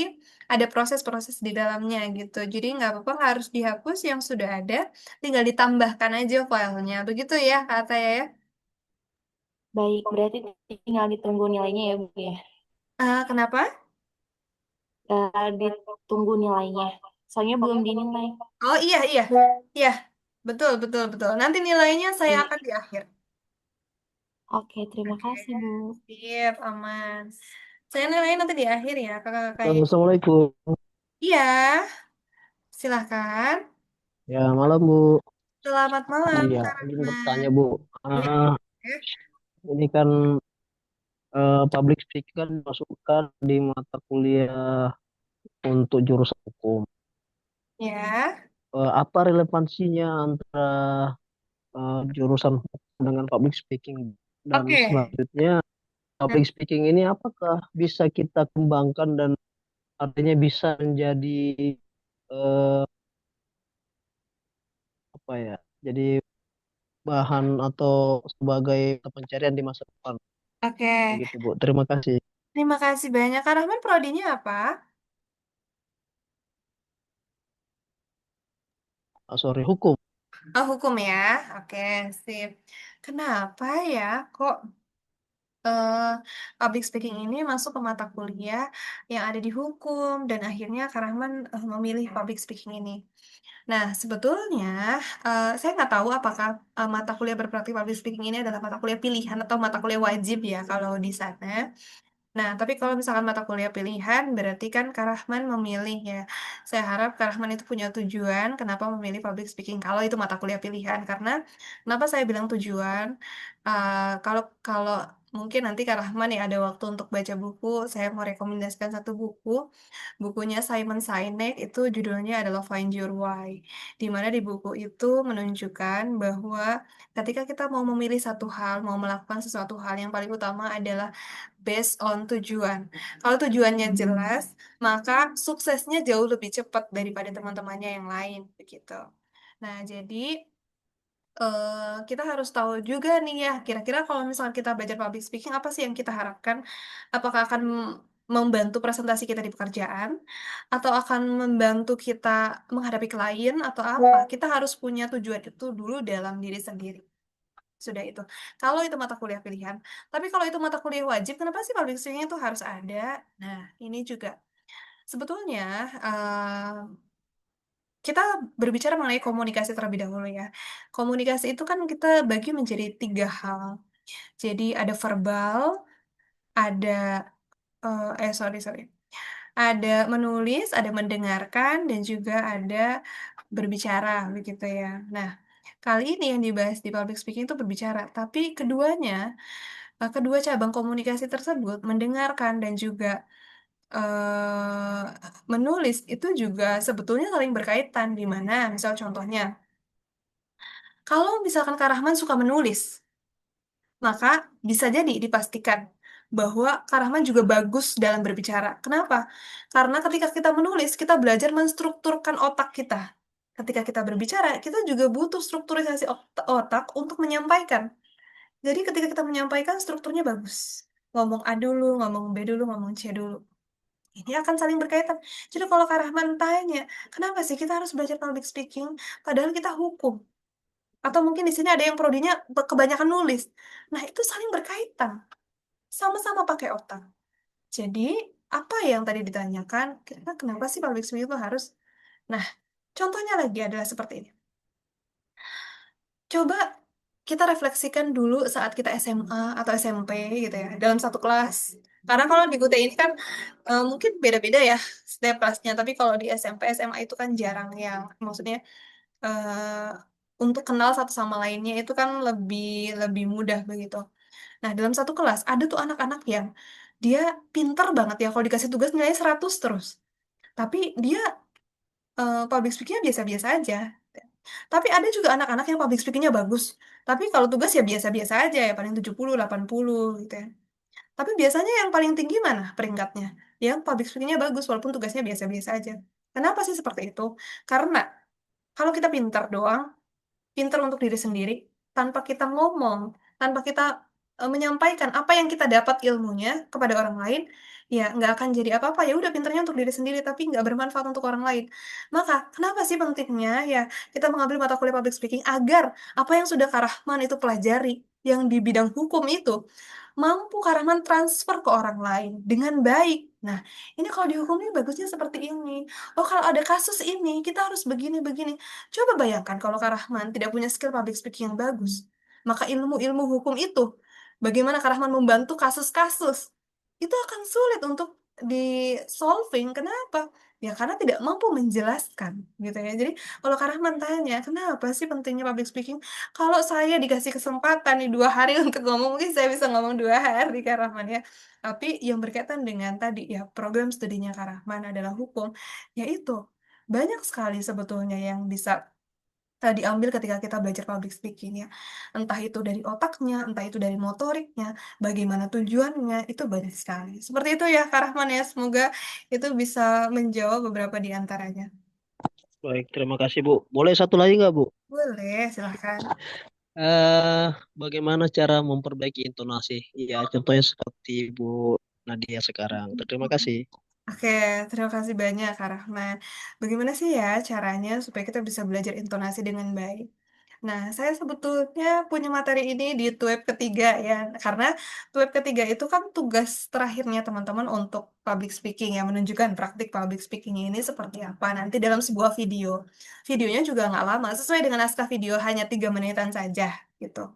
ada proses-proses di dalamnya gitu. Jadi nggak apa-apa nggak harus dihapus yang sudah ada, tinggal ditambahkan aja filenya. Begitu ya kata ya. Baik, berarti tinggal ditunggu nilainya ya, Bu ya. Kenapa? ditunggu nilainya. Soalnya belum dinilai. Oh iya, iya. Iya, betul, betul, betul. Nanti nilainya saya Iya. akan di akhir. Oke, terima Oke, kasih, Bu. sip, aman. Saya nilainya nanti di akhir ya, kakak-kakak. Assalamualaikum. Iya, silahkan. Ya, malam Bu. Selamat malam, Iya, Kak izin Rahman. bertanya Bu. Iya, Ah, ya. ini kan public speaking kan dimasukkan di mata kuliah untuk jurusan hukum. Ya, Apa relevansinya antara jurusan hukum dengan public speaking? Dan oke. selanjutnya, Nah, public speaking ini apakah bisa kita kembangkan dan artinya bisa menjadi eh, apa ya? Jadi bahan atau sebagai pencarian di masa depan. oke. Begitu Bu. Terima kasih. Terima kasih banyak. Kak Rahman prodinya apa? Sorry, hukum. Oh, hukum ya. Oke, sip. Kenapa ya kok eh, public speaking ini masuk ke mata kuliah yang ada di hukum dan akhirnya Kak Rahman memilih public speaking ini? Nah, sebetulnya saya nggak tahu apakah mata kuliah berpraktik public speaking ini adalah mata kuliah pilihan atau mata kuliah wajib ya kalau di sana. Nah, tapi kalau misalkan mata kuliah pilihan, berarti kan Kak Rahman memilih ya. Saya harap Kak Rahman itu punya tujuan kenapa memilih public speaking kalau itu mata kuliah pilihan. Karena kenapa saya bilang tujuan? Kalau kalau mungkin nanti Kak Rahman ya ada waktu untuk baca buku, saya mau rekomendasikan satu buku. Bukunya Simon Sinek itu judulnya adalah Find Your Why. Di mana di buku itu menunjukkan bahwa ketika kita mau memilih satu hal, mau melakukan sesuatu hal yang paling utama adalah based on tujuan. Kalau tujuannya jelas, maka suksesnya jauh lebih cepat daripada teman-temannya yang lain, begitu. Nah, jadi kita harus tahu juga nih ya, kira-kira kalau misalnya kita belajar public speaking, apa sih yang kita harapkan? Apakah akan membantu presentasi kita di pekerjaan, atau akan membantu kita menghadapi klien, atau apa? Kita harus punya tujuan itu dulu dalam diri sendiri. Sudah itu. Kalau itu mata kuliah pilihan. Tapi kalau itu mata kuliah wajib, kenapa sih public speaking itu harus ada? Nah, ini juga. Sebetulnya, kita berbicara mengenai komunikasi terlebih dahulu ya. Komunikasi itu kan kita bagi menjadi tiga hal. Jadi ada verbal, ada, sorry, sorry. Ada menulis, ada mendengarkan, dan juga ada berbicara, begitu ya. Nah, kali ini yang dibahas di public speaking itu berbicara, tapi kedua cabang komunikasi tersebut, mendengarkan dan juga eh, menulis, itu juga sebetulnya saling berkaitan, di mana, misal contohnya, kalau misalkan Kak Rahman suka menulis, maka bisa jadi dipastikan bahwa Kak Rahman juga bagus dalam berbicara. Kenapa? Karena ketika kita menulis, kita belajar menstrukturkan otak kita. Ketika kita berbicara, kita juga butuh strukturisasi otak untuk menyampaikan. Jadi ketika kita menyampaikan, strukturnya bagus. Ngomong A dulu, ngomong B dulu, ngomong C dulu. Ini akan saling berkaitan. Jadi kalau Kak Rahman tanya, kenapa sih kita harus belajar public speaking, padahal kita hukum? Atau mungkin di sini ada yang prodinya kebanyakan nulis. Nah, itu saling berkaitan. Sama-sama pakai otak. Jadi, apa yang tadi ditanyakan, kira kenapa sih public speaking itu harus? Nah, contohnya lagi adalah seperti ini. Coba kita refleksikan dulu saat kita SMA atau SMP gitu ya, dalam satu kelas. Karena kalau di QT ini kan mungkin beda-beda ya setiap kelasnya, tapi kalau di SMP, SMA itu kan jarang yang, maksudnya eh, untuk kenal satu sama lainnya itu kan lebih lebih mudah begitu. Nah, dalam satu kelas ada tuh anak-anak yang dia pinter banget ya kalau dikasih tugas nilainya 100 terus. Tapi dia public speaking-nya biasa-biasa aja. Tapi ada juga anak-anak yang public speaking-nya bagus. Tapi kalau tugas ya biasa-biasa aja ya, paling 70, 80 gitu ya. Tapi biasanya yang paling tinggi mana peringkatnya? Yang public speaking-nya bagus walaupun tugasnya biasa-biasa aja. Kenapa sih seperti itu? Karena kalau kita pintar doang, pintar untuk diri sendiri, tanpa kita ngomong, tanpa kita menyampaikan apa yang kita dapat ilmunya kepada orang lain, ya nggak akan jadi apa-apa. Ya udah pinternya untuk diri sendiri, tapi nggak bermanfaat untuk orang lain. Maka, kenapa sih pentingnya ya kita mengambil mata kuliah public speaking agar apa yang sudah Kak Rahman itu pelajari yang di bidang hukum itu mampu Karaman transfer ke orang lain dengan baik. Nah, ini kalau di hukum ini bagusnya seperti ini. Oh, kalau ada kasus ini, kita harus begini-begini. Coba bayangkan kalau Kak Rahman tidak punya skill public speaking yang bagus. Maka ilmu-ilmu hukum itu, bagaimana Kak Rahman membantu kasus-kasus, itu akan sulit untuk di solving. Kenapa? Ya karena tidak mampu menjelaskan, gitu ya. Jadi kalau Kak Rahman tanya, kenapa sih pentingnya public speaking? Kalau saya dikasih kesempatan nih 2 hari untuk ngomong, mungkin saya bisa ngomong 2 hari, Kak Rahman ya. Tapi yang berkaitan dengan tadi ya, program studinya Kak Rahman adalah hukum, yaitu banyak sekali sebetulnya yang bisa diambil ketika kita belajar public speaking ya. Entah itu dari otaknya, entah itu dari motoriknya, bagaimana tujuannya, itu banyak sekali. Seperti itu ya Kak Rahman ya, semoga itu bisa menjawab beberapa di antaranya. Baik, terima kasih Bu. Boleh satu lagi nggak Bu? Boleh, silahkan. eh Bagaimana cara memperbaiki intonasi? Ya, contohnya seperti Bu Nadia sekarang. Terima kasih. Oke, terima kasih banyak Kak Rahman. Bagaimana sih ya caranya supaya kita bisa belajar intonasi dengan baik? Nah, saya sebetulnya punya materi ini di TUEP ketiga ya, karena TUEP ketiga itu kan tugas terakhirnya teman-teman untuk public speaking ya, menunjukkan praktik public speaking ini seperti apa nanti dalam sebuah video. Videonya juga nggak lama, sesuai dengan naskah video hanya 3 menitan saja gitu.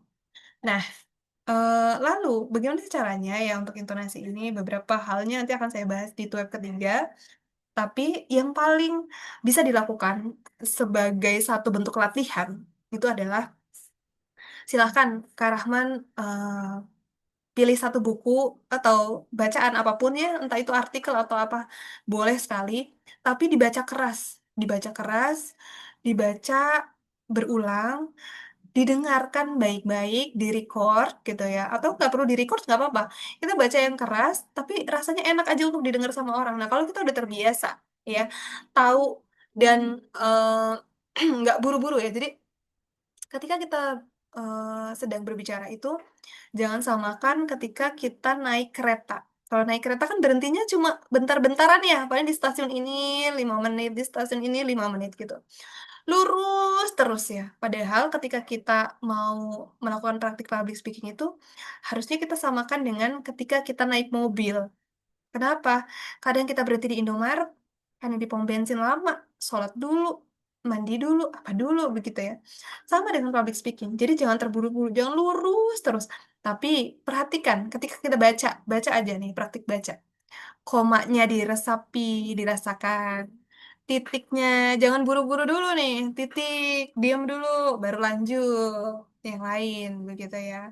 Nah, lalu, bagaimana sih caranya ya untuk intonasi ini? Beberapa halnya nanti akan saya bahas di web ketiga, tapi yang paling bisa dilakukan sebagai satu bentuk latihan itu adalah silahkan Kak Rahman pilih satu buku atau bacaan apapun ya, entah itu artikel atau apa, boleh sekali, tapi dibaca keras, dibaca berulang, didengarkan baik-baik, di-record gitu ya. Atau nggak perlu di-record nggak apa-apa. Kita baca yang keras, tapi rasanya enak aja untuk didengar sama orang. Nah, kalau kita udah terbiasa, ya, tahu dan nggak buru-buru ya. Jadi, ketika kita sedang berbicara itu, jangan samakan ketika kita naik kereta. Kalau naik kereta kan berhentinya cuma bentar-bentaran ya, paling di stasiun ini 5 menit, di stasiun ini 5 menit gitu, lurus terus ya. Padahal ketika kita mau melakukan praktik public speaking itu harusnya kita samakan dengan ketika kita naik mobil. Kenapa? Kadang kita berhenti di Indomaret, hanya di pom bensin lama, sholat dulu, mandi dulu, apa dulu begitu ya. Sama dengan public speaking. Jadi jangan terburu-buru, jangan lurus terus. Tapi perhatikan ketika kita baca, baca aja nih, praktik baca. Komanya diresapi, dirasakan. Titiknya, jangan buru-buru dulu nih. Titik, diam dulu, baru lanjut yang lain begitu ya.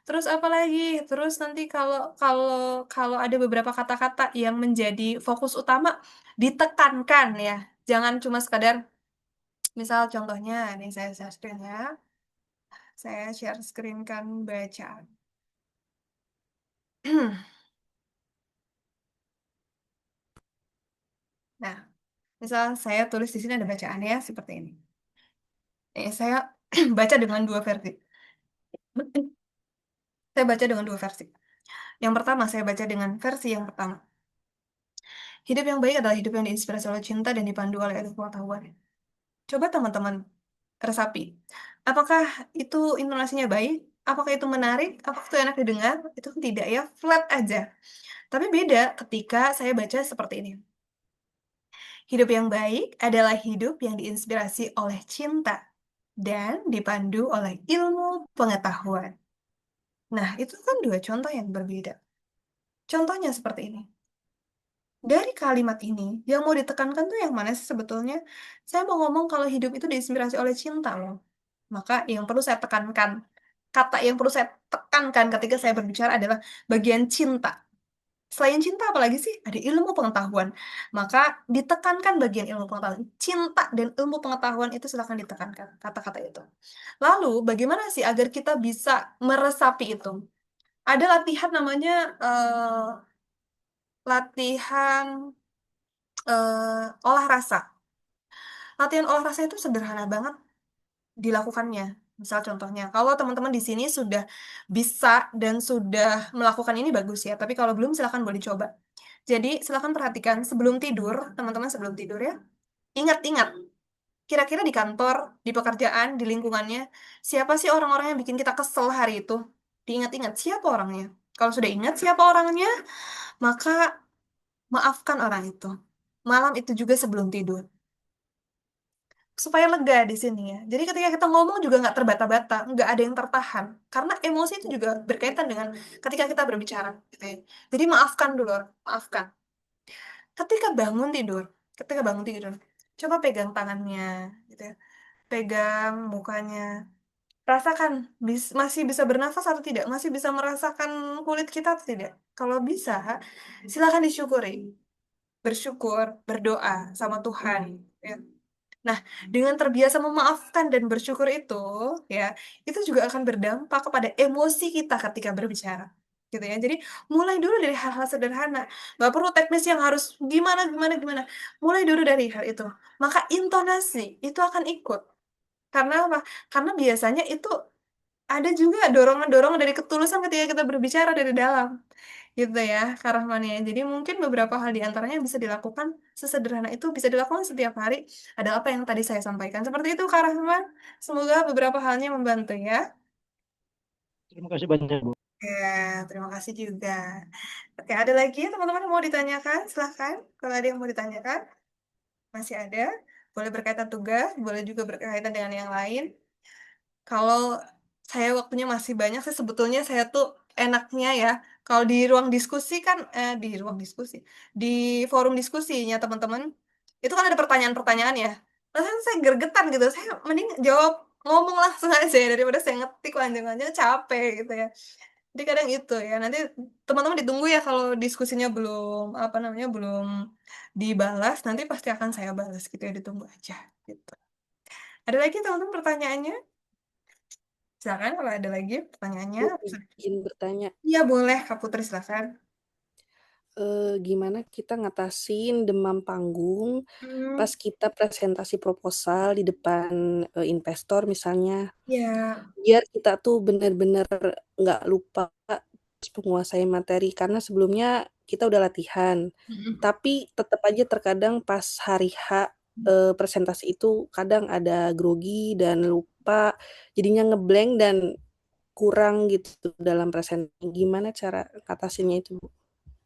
Terus apa lagi? Terus nanti kalau kalau kalau ada beberapa kata-kata yang menjadi fokus utama, ditekankan ya. Jangan cuma sekadar, misal contohnya, nih saya share screen ya. Saya share screen kan bacaan. Nah, misal saya tulis di sini ada bacaannya seperti ini. Saya baca dengan 2 versi. Saya baca dengan 2 versi. Yang pertama, saya baca dengan versi yang pertama. Hidup yang baik adalah hidup yang diinspirasi oleh cinta dan dipandu oleh ilmu pengetahuan. Coba teman-teman resapi. Apakah itu intonasinya baik? Apakah itu menarik? Apakah itu enak didengar? Itu kan tidak ya, flat aja. Tapi beda ketika saya baca seperti ini. Hidup yang baik adalah hidup yang diinspirasi oleh cinta dan dipandu oleh ilmu pengetahuan. Nah, itu kan 2 contoh yang berbeda. Contohnya seperti ini. Dari kalimat ini, yang mau ditekankan tuh yang mana sih sebetulnya? Saya mau ngomong kalau hidup itu diinspirasi oleh cinta loh. Maka yang perlu saya tekankan, kata yang perlu saya tekankan ketika saya berbicara adalah bagian cinta. Selain cinta apalagi sih? Ada ilmu pengetahuan. Maka ditekankan bagian ilmu pengetahuan. Cinta dan ilmu pengetahuan itu silakan ditekankan, kata-kata itu. Lalu, bagaimana sih agar kita bisa meresapi itu? Ada latihan namanya latihan olah rasa. Latihan olah rasa itu sederhana banget dilakukannya. Misal contohnya, kalau teman-teman di sini sudah bisa dan sudah melakukan ini bagus ya, tapi kalau belum silakan boleh coba. Jadi silakan perhatikan sebelum tidur, teman-teman sebelum tidur ya, ingat-ingat, kira-kira di kantor, di pekerjaan, di lingkungannya, siapa sih orang-orang yang bikin kita kesel hari itu? diingat-ingat siapa orangnya. Kalau sudah ingat siapa orangnya, maka maafkan orang itu. Malam itu juga sebelum tidur. Supaya lega di sini ya. Jadi ketika kita ngomong juga nggak terbata-bata, nggak ada yang tertahan. Karena emosi itu juga berkaitan dengan ketika kita berbicara, gitu ya. Jadi maafkan dulu, maafkan. Ketika bangun tidur, ketika bangun tidur, coba pegang tangannya, gitu ya. Pegang mukanya, rasakan masih bisa bernafas atau tidak, masih bisa merasakan kulit kita atau tidak. Kalau bisa, silakan disyukuri, bersyukur, berdoa sama Tuhan. Ya. Nah, dengan terbiasa memaafkan dan bersyukur ya, itu juga akan berdampak kepada emosi kita ketika berbicara. Gitu ya. Jadi, mulai dulu dari hal-hal sederhana. Nggak perlu teknis yang harus gimana, gimana, gimana. Mulai dulu dari hal itu. Maka intonasi itu akan ikut. Karena apa? Karena biasanya itu ada juga dorongan-dorongan dari ketulusan ketika kita berbicara dari dalam gitu ya Kak Rahman ya. Jadi mungkin beberapa hal di antaranya bisa dilakukan sesederhana itu, bisa dilakukan setiap hari. Ada apa yang tadi saya sampaikan. Seperti itu Kak Rahman. Semoga beberapa halnya membantu ya. Terima kasih banyak, Bu. Ya, terima kasih juga. Oke, ada lagi ya, teman-teman yang mau ditanyakan? Silahkan. Kalau ada yang mau ditanyakan, masih ada. Boleh berkaitan tugas, boleh juga berkaitan dengan yang lain. Kalau saya waktunya masih banyak sih sebetulnya saya tuh enaknya ya kalau di ruang diskusi kan di ruang diskusi di forum diskusinya teman-teman itu kan ada pertanyaan-pertanyaan ya. Rasanya saya gergetan gitu. Saya mending jawab ngomong langsung aja daripada saya ngetik panjang-panjang capek gitu ya. Jadi kadang itu ya. Nanti teman-teman ditunggu ya kalau diskusinya belum apa namanya belum dibalas nanti pasti akan saya balas gitu ya ditunggu aja gitu. Ada lagi teman-teman pertanyaannya? Silakan kalau ada lagi pertanyaannya. Bu, izin bertanya, Iya boleh, Kak Putri silakan. gimana kita ngatasin demam panggung Hmm, pas kita presentasi proposal di depan investor misalnya, ya. biar kita tuh benar-benar nggak lupa menguasai materi karena sebelumnya kita udah latihan, Mm-mm. tapi tetap aja terkadang pas hari H presentasi itu kadang ada grogi dan lupa, jadinya ngeblank dan kurang gitu dalam presentasi. Gimana cara ngatasinnya itu, Bu?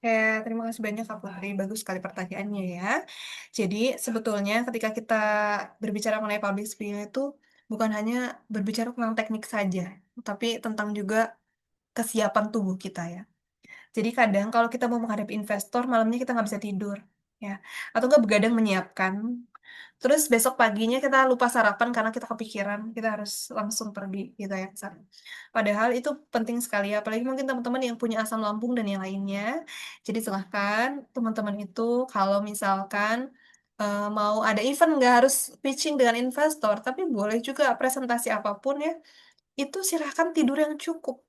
Ya, terima kasih banyak Kak Putri. Bagus sekali pertanyaannya ya. Jadi sebetulnya ketika kita berbicara mengenai public speaking itu bukan hanya berbicara tentang teknik saja, tapi tentang juga kesiapan tubuh kita ya. Jadi kadang kalau kita mau menghadapi investor, malamnya kita nggak bisa tidur, ya. Atau nggak begadang menyiapkan. Terus besok paginya kita lupa sarapan karena kita kepikiran, kita harus langsung pergi gitu ya. Sar. Padahal itu penting sekali, ya. Apalagi mungkin teman-teman yang punya asam lambung dan yang lainnya. Jadi silahkan teman-teman itu kalau misalkan mau ada event nggak harus pitching dengan investor, tapi boleh juga presentasi apapun ya, itu silahkan tidur yang cukup.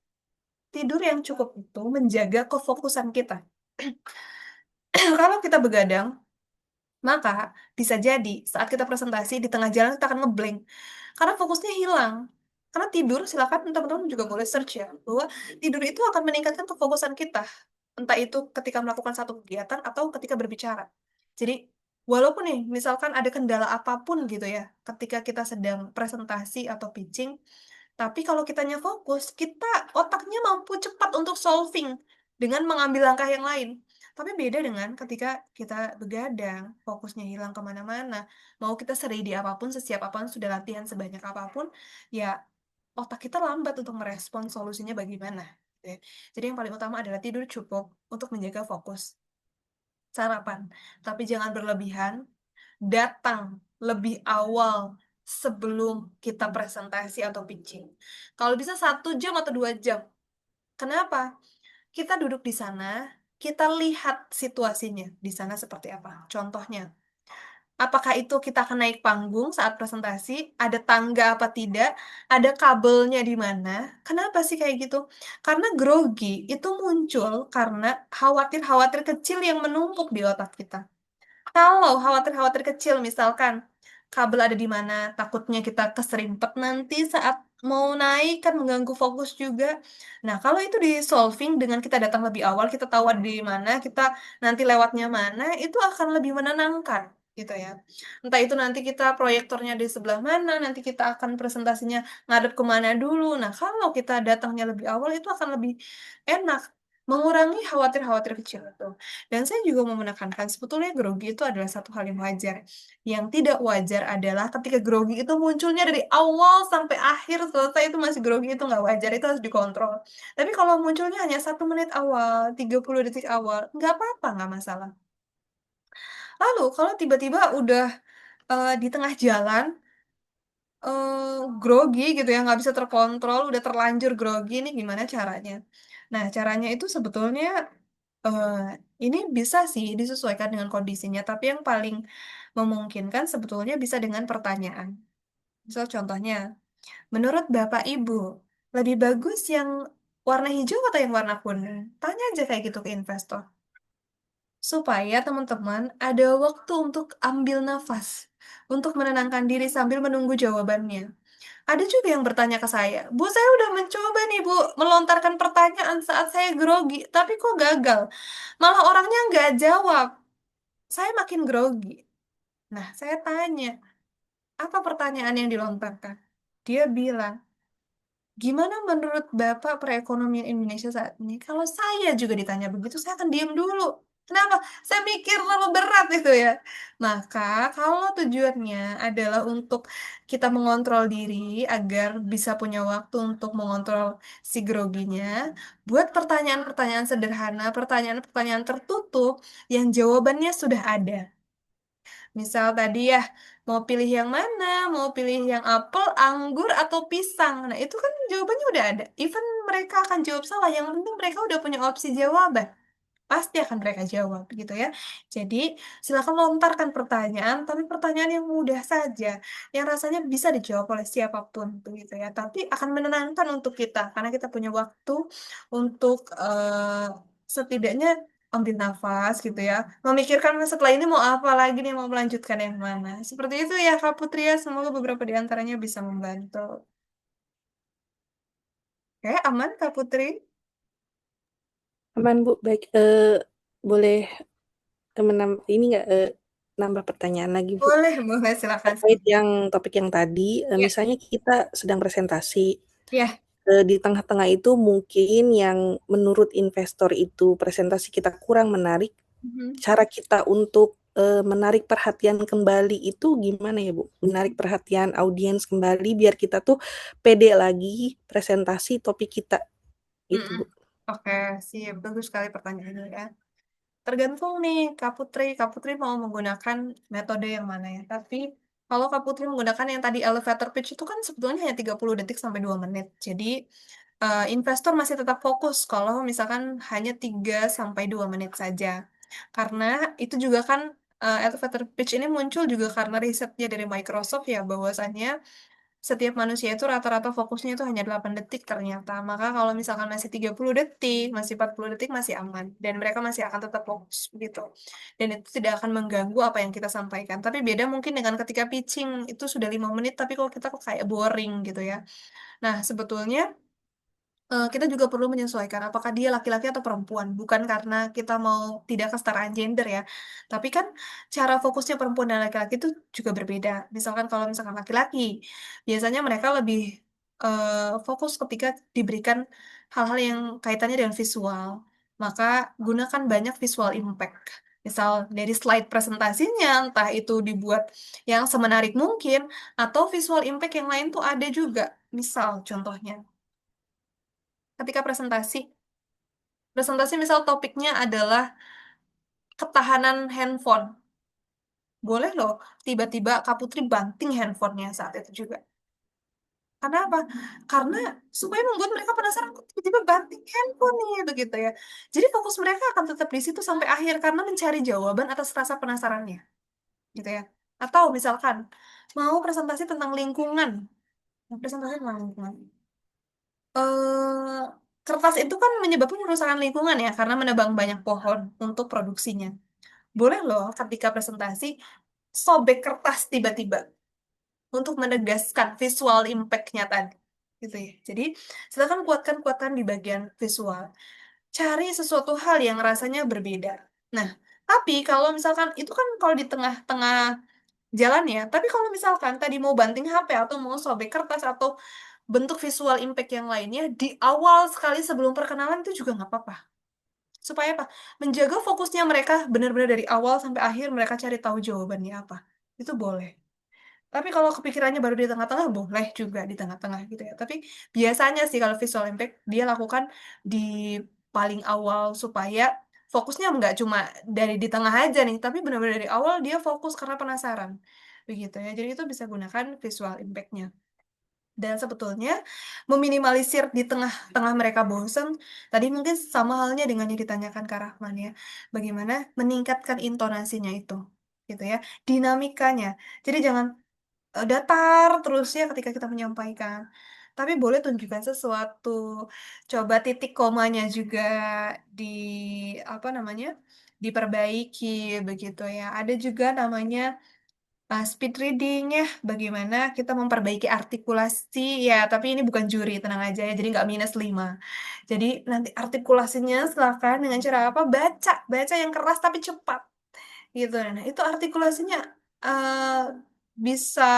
Tidur yang cukup itu menjaga kefokusan kita. Kalau kita begadang, maka bisa jadi saat kita presentasi di tengah jalan kita akan ngeblank. Karena fokusnya hilang. Karena tidur, silakan teman-teman juga boleh search ya, bahwa tidur itu akan meningkatkan kefokusan kita. Entah itu ketika melakukan satu kegiatan atau ketika berbicara. Jadi, walaupun nih, misalkan ada kendala apapun gitu ya, ketika kita sedang presentasi atau pitching, tapi kalau kitanya fokus, kita otaknya mampu cepat untuk solving dengan mengambil langkah yang lain. Tapi beda dengan ketika kita begadang, fokusnya hilang kemana-mana. Mau kita seridi apapun, sesiap apapun, sudah latihan sebanyak apapun, ya otak kita lambat untuk merespon solusinya bagaimana. Gitu ya. Jadi yang paling utama adalah tidur cukup untuk menjaga fokus. Sarapan, tapi jangan berlebihan. Datang lebih awal sebelum kita presentasi atau pitching. Kalau bisa 1 jam atau 2 jam. Kenapa? Kita duduk di sana, kita lihat situasinya di sana seperti apa. Contohnya, apakah itu kita akan naik panggung saat presentasi? Ada tangga apa tidak? Ada kabelnya di mana? Kenapa sih kayak gitu? Karena grogi itu muncul karena khawatir-khawatir kecil yang menumpuk di otak kita. Kalau khawatir-khawatir kecil, misalkan kabel ada di mana, takutnya kita keserimpet nanti saat mau naik kan mengganggu fokus juga. Nah, kalau itu di solving dengan kita datang lebih awal, kita tahu ada di mana, kita nanti lewatnya mana, itu akan lebih menenangkan. gitu ya. Entah itu nanti kita proyektornya di sebelah mana, nanti kita akan presentasinya ngadep kemana dulu. Nah, kalau kita datangnya lebih awal itu akan lebih enak, mengurangi khawatir-khawatir kecil itu. Dan saya juga mau menekankan sebetulnya grogi itu adalah satu hal yang wajar. Yang tidak wajar adalah ketika grogi itu munculnya dari awal sampai akhir selesai itu masih grogi, itu nggak wajar, itu harus dikontrol. Tapi kalau munculnya hanya 1 menit awal, 30 detik awal, nggak apa-apa, nggak masalah. Lalu kalau tiba-tiba udah di tengah jalan grogi gitu ya, nggak bisa terkontrol, udah terlanjur grogi, ini gimana caranya? Nah, caranya itu sebetulnya eh, ini bisa sih disesuaikan dengan kondisinya, tapi yang paling memungkinkan sebetulnya bisa dengan pertanyaan. Misal contohnya, menurut Bapak Ibu, lebih bagus yang warna hijau atau yang warna kuning? Tanya aja kayak gitu ke investor. Supaya teman-teman ada waktu untuk ambil nafas, untuk menenangkan diri sambil menunggu jawabannya. Ada juga yang bertanya ke saya, Bu, saya udah mencoba nih, Bu, melontarkan pertanyaan saat saya grogi, tapi kok gagal? Malah orangnya nggak jawab. Saya makin grogi. Nah, saya tanya, apa pertanyaan yang dilontarkan? Dia bilang, gimana menurut Bapak perekonomian Indonesia saat ini? Kalau saya juga ditanya begitu, saya akan diam dulu. Kenapa? Saya mikir terlalu berat itu ya. Maka kalau tujuannya adalah untuk kita mengontrol diri agar bisa punya waktu untuk mengontrol si groginya, buat pertanyaan-pertanyaan sederhana, pertanyaan-pertanyaan tertutup yang jawabannya sudah ada. Misal tadi ya, mau pilih yang mana? Mau pilih yang apel, anggur, atau pisang? Nah, itu kan jawabannya udah ada. Even mereka akan jawab salah, yang penting mereka udah punya opsi jawaban. Pasti akan mereka jawab, gitu ya. Jadi, silakan lontarkan pertanyaan, tapi pertanyaan yang mudah saja, yang rasanya bisa dijawab oleh siapapun, begitu ya. Tapi akan menenangkan untuk kita, karena kita punya waktu untuk setidaknya ambil nafas, gitu ya. Memikirkan setelah ini mau apa lagi nih, mau melanjutkan yang mana. Seperti itu ya, Kak Putri ya. Semoga beberapa di antaranya bisa membantu. Oke, aman, Kak Putri? Aman, Bu. Baik, boleh ini nggak, nambah pertanyaan lagi, Bu? Boleh, boleh, silakan. Terkait yang topik yang tadi, Ya, misalnya kita sedang presentasi, ya. di tengah-tengah itu mungkin yang menurut investor itu presentasi kita kurang menarik, Mhm. cara kita untuk, menarik perhatian kembali itu gimana ya, Bu? Menarik perhatian audiens kembali biar kita tuh pede lagi presentasi topik kita, gitu, Mm-mm. Bu. Oke, sih bagus sekali pertanyaannya ya. Tergantung nih Kak Putri mau menggunakan metode yang mana ya. Tapi kalau Kak Putri menggunakan yang tadi elevator pitch itu kan sebetulnya hanya 30 detik sampai 2 menit. Jadi investor masih tetap fokus kalau misalkan hanya 3 sampai 2 menit saja. Karena itu juga kan elevator pitch ini muncul juga karena risetnya dari Microsoft ya, bahwasannya setiap manusia itu rata-rata fokusnya itu hanya 8 detik ternyata. Maka kalau misalkan masih 30 detik, masih 40 detik masih aman. Dan mereka masih akan tetap fokus begitu. Dan itu tidak akan mengganggu apa yang kita sampaikan. Tapi beda mungkin dengan ketika pitching, itu sudah 5 menit, tapi kalau kita kok kayak boring gitu ya. Nah, sebetulnya kita juga perlu menyesuaikan apakah dia laki-laki atau perempuan. Bukan karena kita mau tidak kesetaraan gender ya. Tapi kan cara fokusnya perempuan dan laki-laki itu juga berbeda. Misalkan kalau misalkan laki-laki, biasanya mereka lebih fokus ketika diberikan hal-hal yang kaitannya dengan visual. Maka gunakan banyak visual impact. Misal dari slide presentasinya, entah itu dibuat yang semenarik mungkin, atau visual impact yang lain tuh ada juga. Misal contohnya, ketika presentasi misal topiknya adalah ketahanan handphone. Boleh loh, tiba-tiba Kak Putri banting handphonenya saat itu juga. Karena apa? Karena supaya membuat mereka penasaran, kok tiba-tiba banting handphone nih, begitu ya. Jadi fokus mereka akan tetap di situ sampai akhir karena mencari jawaban atas rasa penasarannya, gitu ya. Atau misalkan mau presentasi tentang lingkungan, eh kertas itu kan menyebabkan kerusakan lingkungan ya karena menebang banyak pohon untuk produksinya. Boleh loh ketika presentasi sobek kertas tiba-tiba untuk menegaskan visual impact-nya tadi. Gitu ya. Jadi silakan kuatkan di bagian visual. Cari sesuatu hal yang rasanya berbeda. Nah, Tapi kalau misalkan itu kan kalau di tengah-tengah jalan ya. Tapi kalau misalkan tadi mau banting HP atau mau sobek kertas atau bentuk visual impact yang lainnya di awal sekali sebelum perkenalan itu juga nggak apa-apa. Supaya apa? Menjaga fokusnya mereka benar-benar dari awal sampai akhir mereka cari tahu jawabannya apa. Itu boleh. Tapi kalau kepikirannya baru di tengah-tengah, boleh juga di tengah-tengah gitu ya. Tapi biasanya sih kalau visual impact, dia lakukan di paling awal supaya fokusnya nggak cuma dari di tengah aja nih, tapi benar-benar dari awal dia fokus karena penasaran. Begitu ya. Jadi itu bisa gunakan visual impact-nya. Dan sebetulnya meminimalisir di tengah-tengah mereka bosen, tadi mungkin sama halnya dengan yang ditanyakan Kak Rahman ya. Bagaimana meningkatkan intonasinya itu, gitu ya. Dinamikanya. Jadi jangan datar terus ya ketika kita menyampaikan. Tapi boleh tunjukkan sesuatu. Coba titik komanya juga di apa namanya? Diperbaiki begitu ya. Ada juga namanya speed reading ya. Bagaimana kita memperbaiki artikulasi ya. Tapi ini bukan juri, tenang aja ya. Jadi nggak -5. Jadi nanti artikulasinya silakan dengan cara apa? Baca, baca yang keras tapi cepat gitu. Nah, itu artikulasinya eh, bisa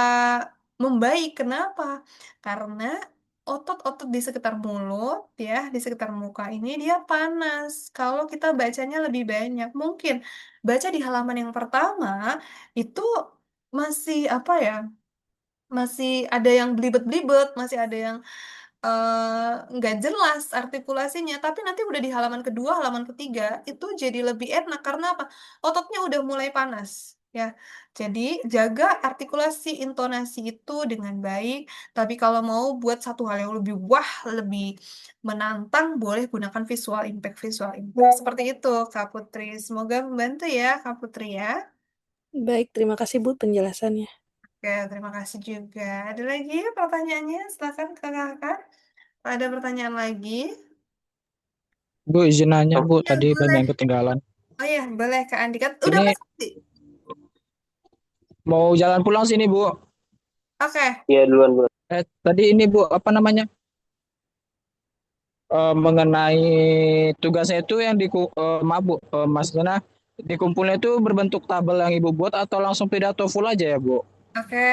membaik. Kenapa? Karena otot-otot di sekitar mulut, ya, di sekitar muka ini dia panas. Kalau kita bacanya lebih banyak, mungkin baca di halaman yang pertama itu masih apa ya? Masih ada yang belibet-belibet, masih ada yang nggak jelas artikulasinya, tapi nanti udah di halaman kedua, halaman ketiga itu jadi lebih enak karena apa? Ototnya udah mulai panas, ya. Jadi jaga artikulasi, intonasi itu dengan baik. Tapi kalau mau buat satu hal yang lebih wah, lebih menantang, boleh gunakan visual impact, visual impact. Seperti itu, Kak Putri. Semoga membantu ya, Kak Putri ya. Baik, terima kasih Bu penjelasannya. Oke, terima kasih juga. Ada lagi pertanyaannya? Silakan ke kakak. Ada pertanyaan lagi? Bu, izin nanya Bu, Ya, tadi banyak yang boleh. ketinggalan. Oh ya, boleh Kak Andika. Udah Ini pasti. mau jalan pulang sini Bu. Oke. Iya duluan Bu. Tadi ini Bu, apa namanya? Mengenai tugasnya itu yang maaf Bu, maksudnya dikumpulnya itu berbentuk tabel yang Ibu buat atau langsung pidato full aja ya Bu? Oke.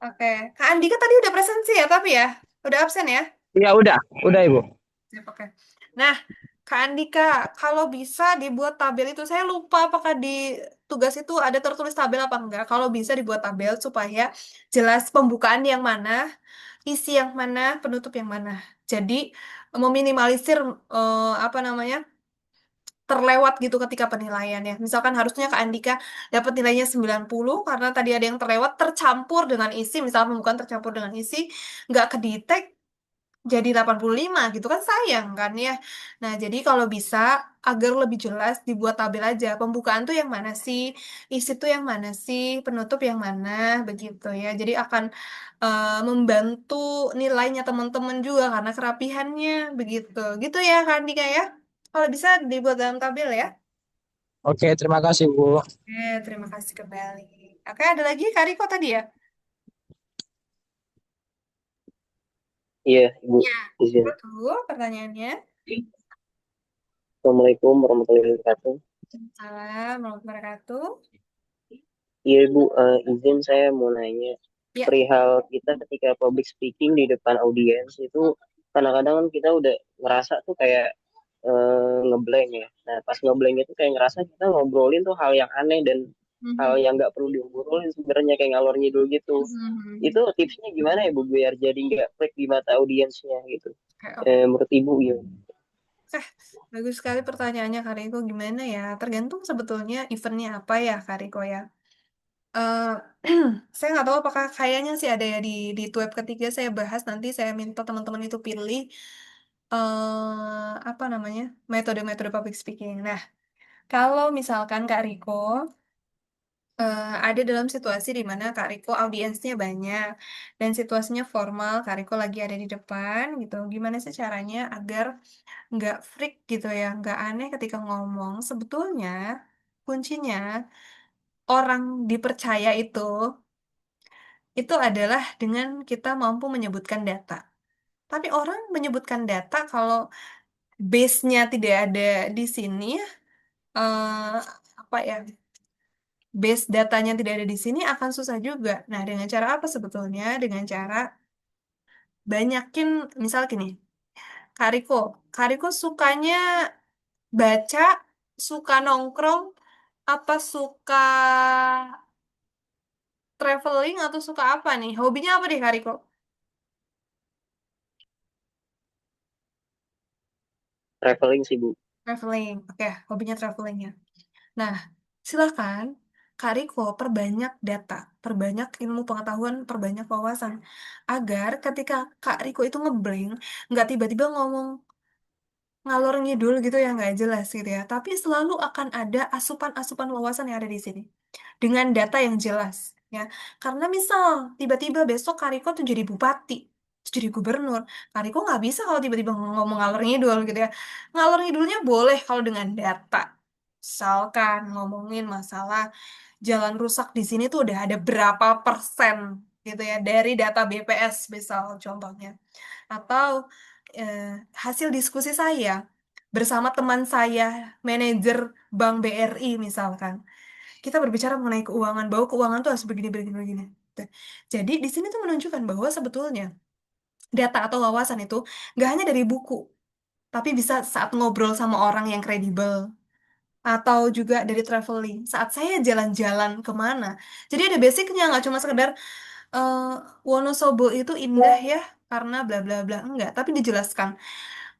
Oke. Kak Andika tadi udah presensi ya, tapi ya. Udah absen ya? Iya udah Ibu. Sip, oke. Nah, Kak Andika, kalau bisa dibuat tabel itu, saya lupa apakah di tugas itu ada tertulis tabel apa enggak. Kalau bisa dibuat tabel supaya jelas pembukaan yang mana, isi yang mana, penutup yang mana. Jadi meminimalisir apa namanya? Terlewat gitu ketika penilaian ya. Misalkan harusnya Kak Andika dapat nilainya 90 karena tadi ada yang terlewat tercampur dengan isi, misalkan bukan tercampur dengan isi, nggak kedetek jadi 85 gitu kan sayang kan ya. Nah, jadi kalau bisa agar lebih jelas dibuat tabel aja. Pembukaan tuh yang mana sih? Isi tuh yang mana sih? Penutup yang mana? Begitu ya. Jadi akan membantu nilainya teman-teman juga karena kerapihannya begitu. Gitu ya Kak Andika ya. Kalau bisa dibuat dalam tabel ya. Oke, terima kasih Bu. Terima kasih kembali. Oke, ada lagi Kak Riko tadi ya? Iya Ibu, Ya. izin. Betul pertanyaannya. Assalamualaikum warahmatullahi wabarakatuh. Salam warahmatullahi wabarakatuh. Iya Ibu, izin saya mau nanya Ya. perihal kita ketika public speaking di depan audiens itu kadang-kadang kan kita udah ngerasa tuh kayak ngeblank ya. Nah pas ngeblank itu kayak ngerasa kita ngobrolin tuh hal yang aneh dan hal Mhm. yang nggak perlu diobrolin sebenarnya kayak ngalor ngidul gitu. Mhm. Itu tipsnya gimana ya Bu biar jadi nggak freak di mata audiensnya gitu? Oke, oke. Menurut Ibu ya. Eh, bagus sekali pertanyaannya Kak Riko. Gimana ya? Tergantung sebetulnya eventnya apa ya Kak Riko ya. Eh, saya nggak tahu apakah kayaknya sih ada ya di web ketiga saya bahas nanti saya minta teman-teman itu pilih apa namanya metode-metode public speaking. Nah, kalau misalkan Kak Riko ada dalam situasi di mana Kak Riko audiensnya banyak dan situasinya formal, Kak Riko lagi ada di depan gitu. Gimana sih caranya agar nggak freak gitu ya, nggak aneh ketika ngomong? Sebetulnya kuncinya orang dipercaya itu adalah dengan kita mampu menyebutkan data. Tapi orang menyebutkan data kalau base-nya tidak ada di sini, apa ya, base datanya tidak ada di sini akan susah juga. Nah, dengan cara apa sebetulnya? Dengan cara banyakin, misal gini, Kariko, Kariko sukanya baca, suka nongkrong, apa suka traveling atau suka apa nih? Hobinya apa deh Kariko? Traveling sih, Bu. Traveling. Oke, hobinya traveling ya. Nah, silakan Kak Riko perbanyak data, perbanyak ilmu pengetahuan, perbanyak wawasan. Agar ketika Kak Riko itu ngeblank, nggak tiba-tiba ngomong ngalor ngidul gitu ya, nggak jelas gitu ya. Tapi selalu akan ada asupan-asupan wawasan yang ada di sini. Dengan data yang jelas ya. Karena misal tiba-tiba besok Kak Riko tuh jadi bupati, terus jadi gubernur. Kak Riko nggak bisa kalau tiba-tiba ngomong ngalor ngidul gitu ya. Ngalor ngidulnya boleh kalau dengan data. Misalkan ngomongin masalah jalan rusak di sini tuh udah ada berapa persen gitu ya dari data BPS misal contohnya. Atau eh, hasil diskusi saya bersama teman saya, manajer Bank BRI misalkan. Kita berbicara mengenai keuangan, bahwa keuangan tuh harus begini, begini, begini. Tuh. Jadi di sini tuh menunjukkan bahwa sebetulnya data atau wawasan itu nggak hanya dari buku, tapi bisa saat ngobrol sama orang yang kredibel, atau juga dari traveling. Saat saya jalan-jalan kemana. Jadi ada basicnya, nggak cuma sekedar eh, Wonosobo itu indah ya, karena bla bla bla. Enggak, tapi dijelaskan.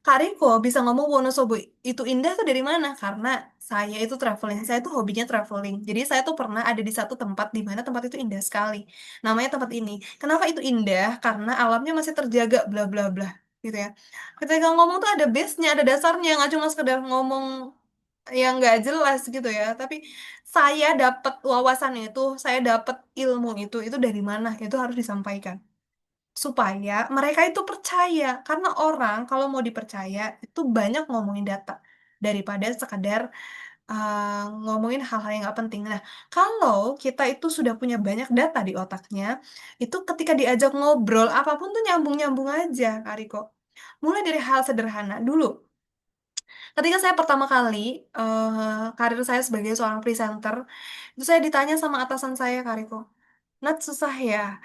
Kak Riko bisa ngomong Wonosobo itu indah tuh dari mana? Karena saya itu traveling, saya tuh hobinya traveling. Jadi saya tuh pernah ada di satu tempat di mana tempat itu indah sekali. Namanya tempat ini. Kenapa itu indah? Karena alamnya masih terjaga, bla bla bla. Gitu ya. Ketika ngomong tuh ada base-nya, ada dasarnya, nggak cuma sekedar ngomong yang nggak jelas gitu ya. Tapi saya dapat wawasan itu, saya dapat ilmu itu dari mana? Itu harus disampaikan supaya mereka itu percaya karena orang kalau mau dipercaya itu banyak ngomongin data daripada sekadar ngomongin hal-hal yang nggak penting. Nah, kalau kita itu sudah punya banyak data di otaknya, itu ketika diajak ngobrol apapun tuh nyambung-nyambung aja, Kak Riko. Mulai dari hal sederhana dulu. Ketika saya pertama kali karir saya sebagai seorang presenter, itu saya ditanya sama atasan saya, Kak Riko. Nat susah ya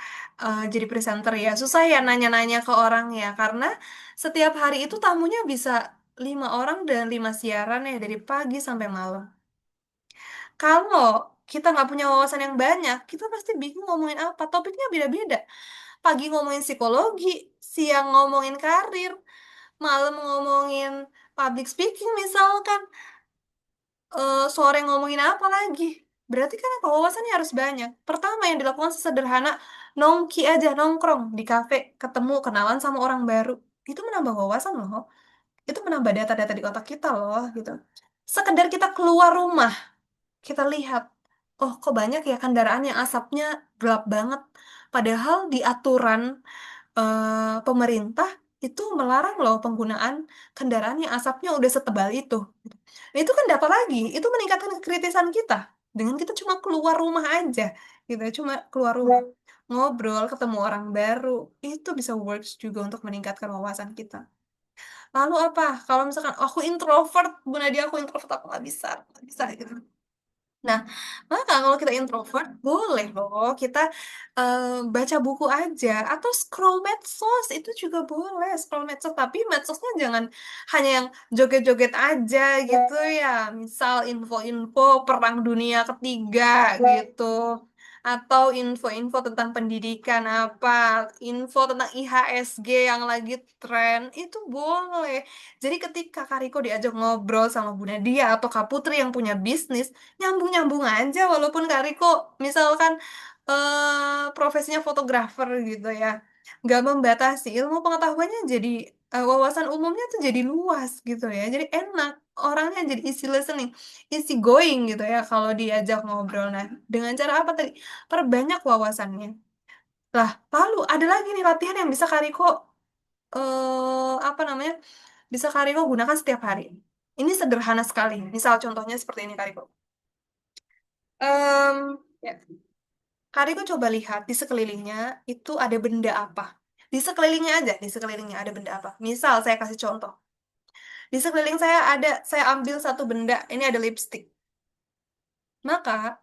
jadi presenter ya. Susah ya nanya-nanya ke orang ya. Karena setiap hari itu tamunya bisa 5 orang dan 5 siaran ya dari pagi sampai malam. Kalau kita nggak punya wawasan yang banyak, kita pasti bingung ngomongin apa. Topiknya beda-beda. Pagi ngomongin psikologi, siang ngomongin karir, malam ngomongin public speaking misalkan, sore ngomongin apa lagi? Berarti kan apa wawasannya harus banyak. Pertama yang dilakukan sesederhana nongki aja nongkrong di kafe, ketemu kenalan sama orang baru. Itu menambah wawasan loh. Itu menambah data-data di otak kita loh gitu. Sekedar kita keluar rumah, kita lihat, oh kok banyak ya kendaraan yang asapnya gelap banget. Padahal di aturan pemerintah itu melarang loh penggunaan kendaraan yang asapnya udah setebal itu. Nah, itu kan dapat lagi, itu meningkatkan kekritisan kita. Dengan kita cuma keluar rumah aja, gitu, cuma keluar rumah, ngobrol, ketemu orang baru, itu bisa works juga untuk meningkatkan wawasan kita. Lalu apa? Kalau misalkan aku introvert, Bu Nadia aku introvert, aku nggak bisa gitu. Nah, maka kalau kita introvert, boleh loh kita eh, baca buku aja atau scroll medsos itu juga boleh scroll medsos, tapi medsosnya jangan hanya yang joget-joget aja gitu ya. Misal info-info Perang Dunia Ketiga gitu. Atau info-info tentang pendidikan apa, info tentang IHSG yang lagi tren, itu boleh. Jadi ketika Kariko diajak ngobrol sama Bu Nadia atau Kak Putri yang punya bisnis, nyambung-nyambung aja walaupun Kak Riko misalkan profesinya fotografer gitu ya, nggak membatasi ilmu pengetahuannya, jadi wawasan umumnya tuh jadi luas gitu ya, jadi enak orangnya, jadi easy listening, easy going gitu ya kalau diajak ngobrol. Nah, dengan cara apa tadi? Perbanyak wawasannya. Lah, lalu ada lagi nih latihan yang bisa Kak Riko apa namanya, bisa Kak Riko gunakan setiap hari. Ini sederhana sekali. Misal contohnya seperti ini Kak Riko. Ya. Kariko coba lihat di sekelilingnya itu ada benda apa. Di sekelilingnya aja, di sekelilingnya ada benda apa. Misal saya kasih contoh. Di sekeliling saya ada, saya ambil satu benda, ini ada lipstick. Maka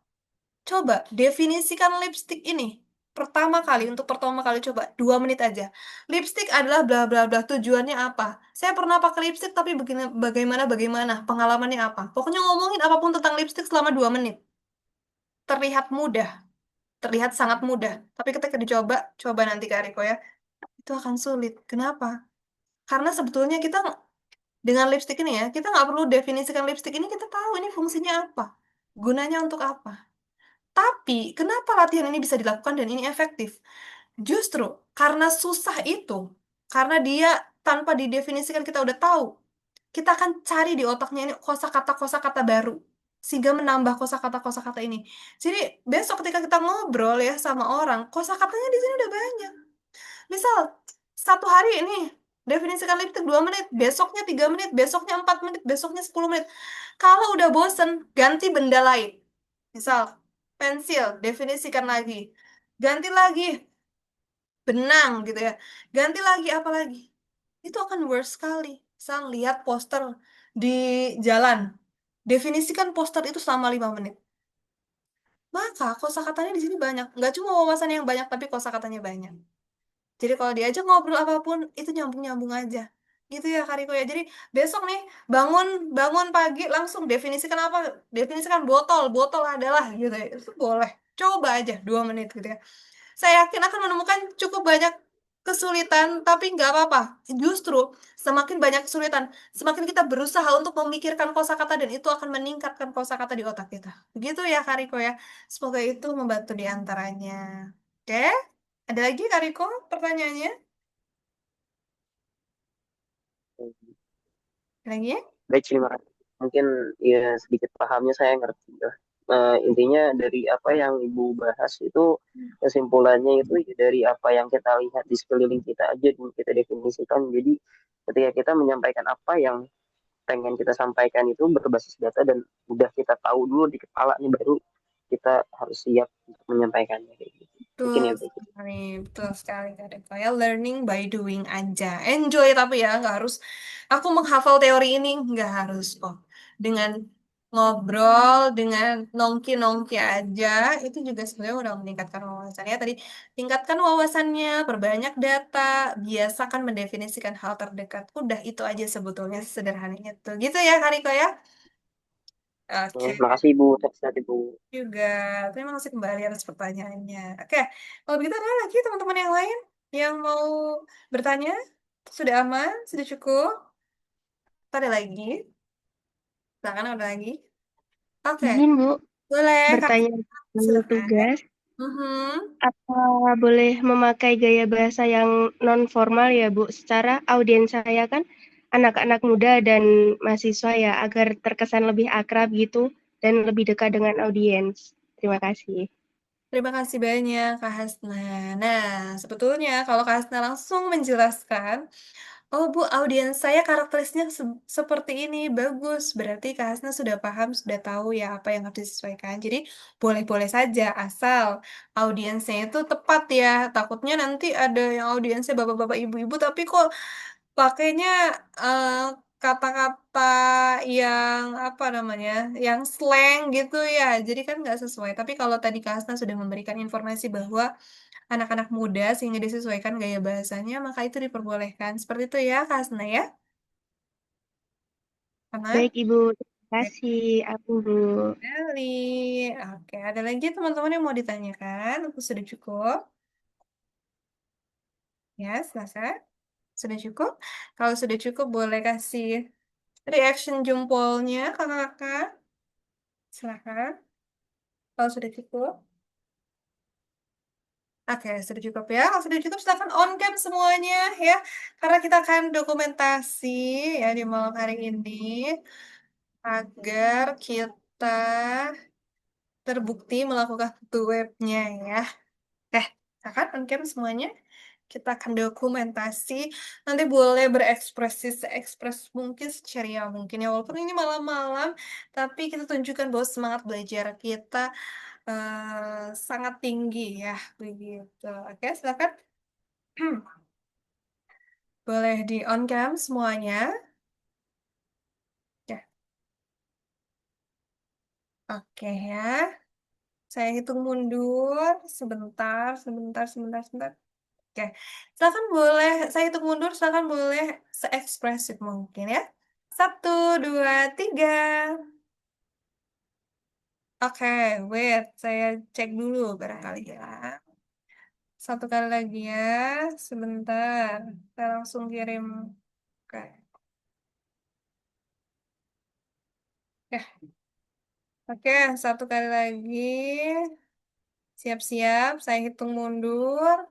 coba definisikan lipstick ini. Untuk pertama kali coba 2 menit aja. Lipstick adalah bla bla bla. Tujuannya apa? Saya pernah pakai lipstick tapi begini, bagaimana bagaimana? Pengalamannya apa? Pokoknya ngomongin apapun tentang lipstick selama 2 menit. Terlihat mudah, terlihat sangat mudah. Tapi ketika dicoba, coba nanti Kak Riko ya, itu akan sulit. Kenapa? Karena sebetulnya kita dengan lipstick ini ya, kita nggak perlu definisikan lipstick ini, kita tahu ini fungsinya apa, gunanya untuk apa. Tapi, kenapa latihan ini bisa dilakukan dan ini efektif? Justru karena susah itu, karena dia tanpa didefinisikan kita udah tahu, kita akan cari di otaknya ini kosakata baru, sehingga menambah kosakata ini. Jadi, besok ketika kita ngobrol ya sama orang, kosakatanya di sini udah banyak. Misal, satu hari ini definisikan lipstick 2 menit, besoknya 3 menit, besoknya 4 menit, besoknya 10 menit. Kalau udah bosen, ganti benda lain. Misal, pensil, definisikan lagi. Ganti lagi, benang gitu ya. Ganti lagi apa lagi? Itu akan worse sekali. Misal, lihat poster di jalan. Definisikan poster itu selama 5 menit. Maka kosakatanya di sini banyak. Nggak cuma wawasan yang banyak, tapi kosakatanya banyak. Jadi kalau diajak ngobrol apapun itu nyambung-nyambung aja. Gitu ya Kariko ya. Jadi besok nih bangun bangun pagi langsung definisikan apa? Definisikan botol. Botol adalah gitu ya. Itu boleh. Coba aja 2 menit gitu ya. Saya yakin akan menemukan cukup banyak kesulitan, tapi nggak apa-apa. Justru semakin banyak kesulitan, semakin kita berusaha untuk memikirkan kosakata dan itu akan meningkatkan kosakata di otak kita. Begitu ya Kariko ya. Semoga itu membantu di antaranya. Oke? Ada lagi Kariko pertanyaannya? Lagi ya? Baik, terima kasih. Mungkin ya sedikit pahamnya saya ngerti lah. Intinya dari apa yang Ibu bahas itu kesimpulannya itu ya dari apa yang kita lihat di sekeliling kita aja dulu kita definisikan. Jadi ketika kita menyampaikan apa yang pengen kita sampaikan itu berbasis data dan udah kita tahu dulu di kepala nih baru kita harus siap untuk menyampaikannya kayak gitu. Mungkin Betul ya baik. sekali, betul sekali Kak Deko ya. Learning by doing aja. Enjoy tapi ya, nggak harus. Aku menghafal teori ini nggak harus kok. Dengan ngobrol, dengan nongki-nongki aja, itu juga sebenarnya udah meningkatkan wawasannya. Tadi tingkatkan wawasannya, perbanyak data, biasakan mendefinisikan hal terdekat. Udah itu aja sebetulnya sederhananya tuh. Gitu ya Kak Riko ya. Oke. Terima kasih Ibu, sehat Ibu. Juga. Terima kasih kembali atas pertanyaannya. Oke, kalau begitu ada lagi teman-teman yang lain yang mau bertanya? Sudah aman? Sudah cukup? Atau ada lagi? Silakan ada lagi. Oke, Izin Bu, boleh Kak. bertanya tentang Silakan. tugas. Mhm. Apa boleh memakai gaya bahasa yang non formal ya Bu? Secara audiens saya kan anak-anak muda dan mahasiswa ya, agar terkesan lebih akrab gitu dan lebih dekat dengan audiens. Terima kasih. Terima kasih banyak Kak Hasna. Nah, sebetulnya kalau Kak Hasna langsung menjelaskan, oh Bu, audiens saya karakteristiknya seperti ini, bagus. Berarti Kak Hasna sudah paham, sudah tahu ya apa yang harus disesuaikan. Jadi boleh-boleh saja, asal audiensnya itu tepat ya. Takutnya nanti ada yang audiensnya bapak-bapak, ibu-ibu, tapi kok pakainya eh, kata-kata yang apa namanya, yang slang gitu ya. Jadi kan nggak sesuai. Tapi kalau tadi Kak Hasna sudah memberikan informasi bahwa anak-anak muda sehingga disesuaikan gaya bahasanya, maka itu diperbolehkan. Seperti itu ya, Kak Hasna ya? Aman? Baik Ibu, terima Baik kasih. Aku Bu. sekali. Oke, ada lagi teman-teman yang mau ditanyakan? Aku sudah cukup. Ya, silakan. Sudah cukup? Kalau sudah cukup, boleh kasih reaction jempolnya, kakak-kakak. Silakan. Kalau sudah cukup. Oke, sudah cukup ya. Kalau sudah cukup, silakan on cam semuanya ya. Karena kita akan dokumentasi ya di malam hari ini agar kita terbukti melakukan foto webnya ya. Silakan on cam semuanya. Kita akan dokumentasi. Nanti boleh berekspresi seekspres mungkin, seceria mungkin ya. Walaupun ini malam-malam, tapi kita tunjukkan bahwa semangat belajar kita sangat tinggi ya. Begitu. Oke, silakan. Boleh di on cam semuanya. Ya, Oke ya. Saya hitung mundur sebentar, sebentar, sebentar, sebentar. Oke. Silakan boleh, saya hitung mundur, silakan boleh seekspresif mungkin ya. 1, 2, 3. Oke, wait, saya cek dulu barangkali ya. Satu kali lagi ya, sebentar. Saya langsung kirim. Oke. Ya, oke, satu kali lagi. Siap-siap, saya hitung mundur.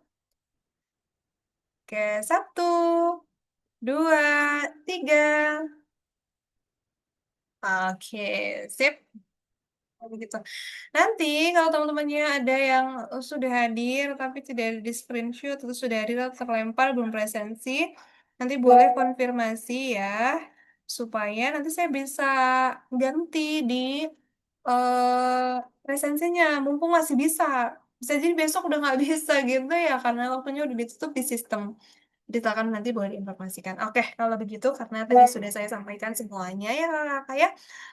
Oke, 1, 2, 3. Oke, sip. Begitu. Nanti kalau teman-temannya ada yang sudah hadir tapi tidak ada di screenshot atau sudah hadir atau terlempar belum presensi, nanti boleh konfirmasi ya supaya nanti saya bisa ganti di presensinya mumpung masih bisa. Bisa jadi besok udah nggak bisa gitu ya karena waktunya udah ditutup di sistem. Silakan nanti boleh diinformasikan. Oke, kalau begitu karena tadi sudah saya sampaikan semuanya ya kakak ya,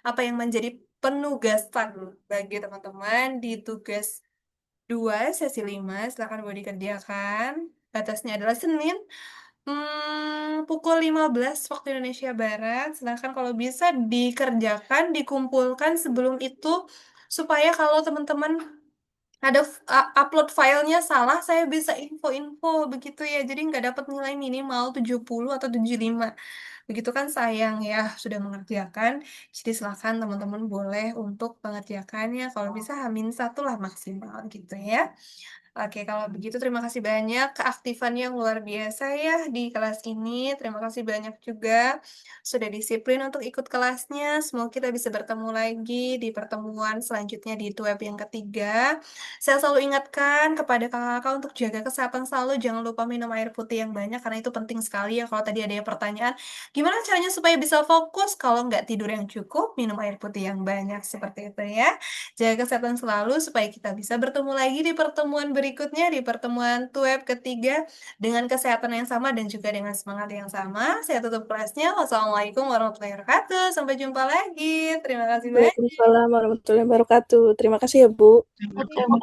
apa yang menjadi penugasan bagi teman-teman di tugas 2 sesi 5, silakan boleh dikerjakan. Batasnya adalah Senin, pukul 15 waktu Indonesia Barat. Silakan kalau bisa dikerjakan, dikumpulkan sebelum itu supaya kalau teman-teman ada upload filenya salah, saya bisa info-info begitu ya. Jadi nggak dapat nilai minimal 70 atau 75. Begitu kan sayang ya, sudah mengerjakan. Jadi silakan teman-teman boleh untuk mengerjakannya. Kalau bisa H-1 lah maksimal gitu ya. Oke, kalau begitu terima kasih banyak keaktifan yang luar biasa ya di kelas ini. Terima kasih banyak juga sudah disiplin untuk ikut kelasnya. Semoga kita bisa bertemu lagi di pertemuan selanjutnya di web yang ketiga. Saya selalu ingatkan kepada kakak-kakak untuk jaga kesehatan selalu. Jangan lupa minum air putih yang banyak karena itu penting sekali ya. Kalau tadi ada yang pertanyaan, gimana caranya supaya bisa fokus kalau nggak tidur yang cukup, minum air putih yang banyak seperti itu ya. Jaga kesehatan selalu supaya kita bisa bertemu lagi di pertemuan berikutnya, di pertemuan web ketiga dengan kesehatan yang sama dan juga dengan semangat yang sama. Saya tutup kelasnya. Wassalamualaikum warahmatullahi wabarakatuh. Sampai jumpa lagi. Terima kasih banyak. Waalaikumsalam warahmatullahi wabarakatuh. Terima kasih ya, Bu. Terima kasih.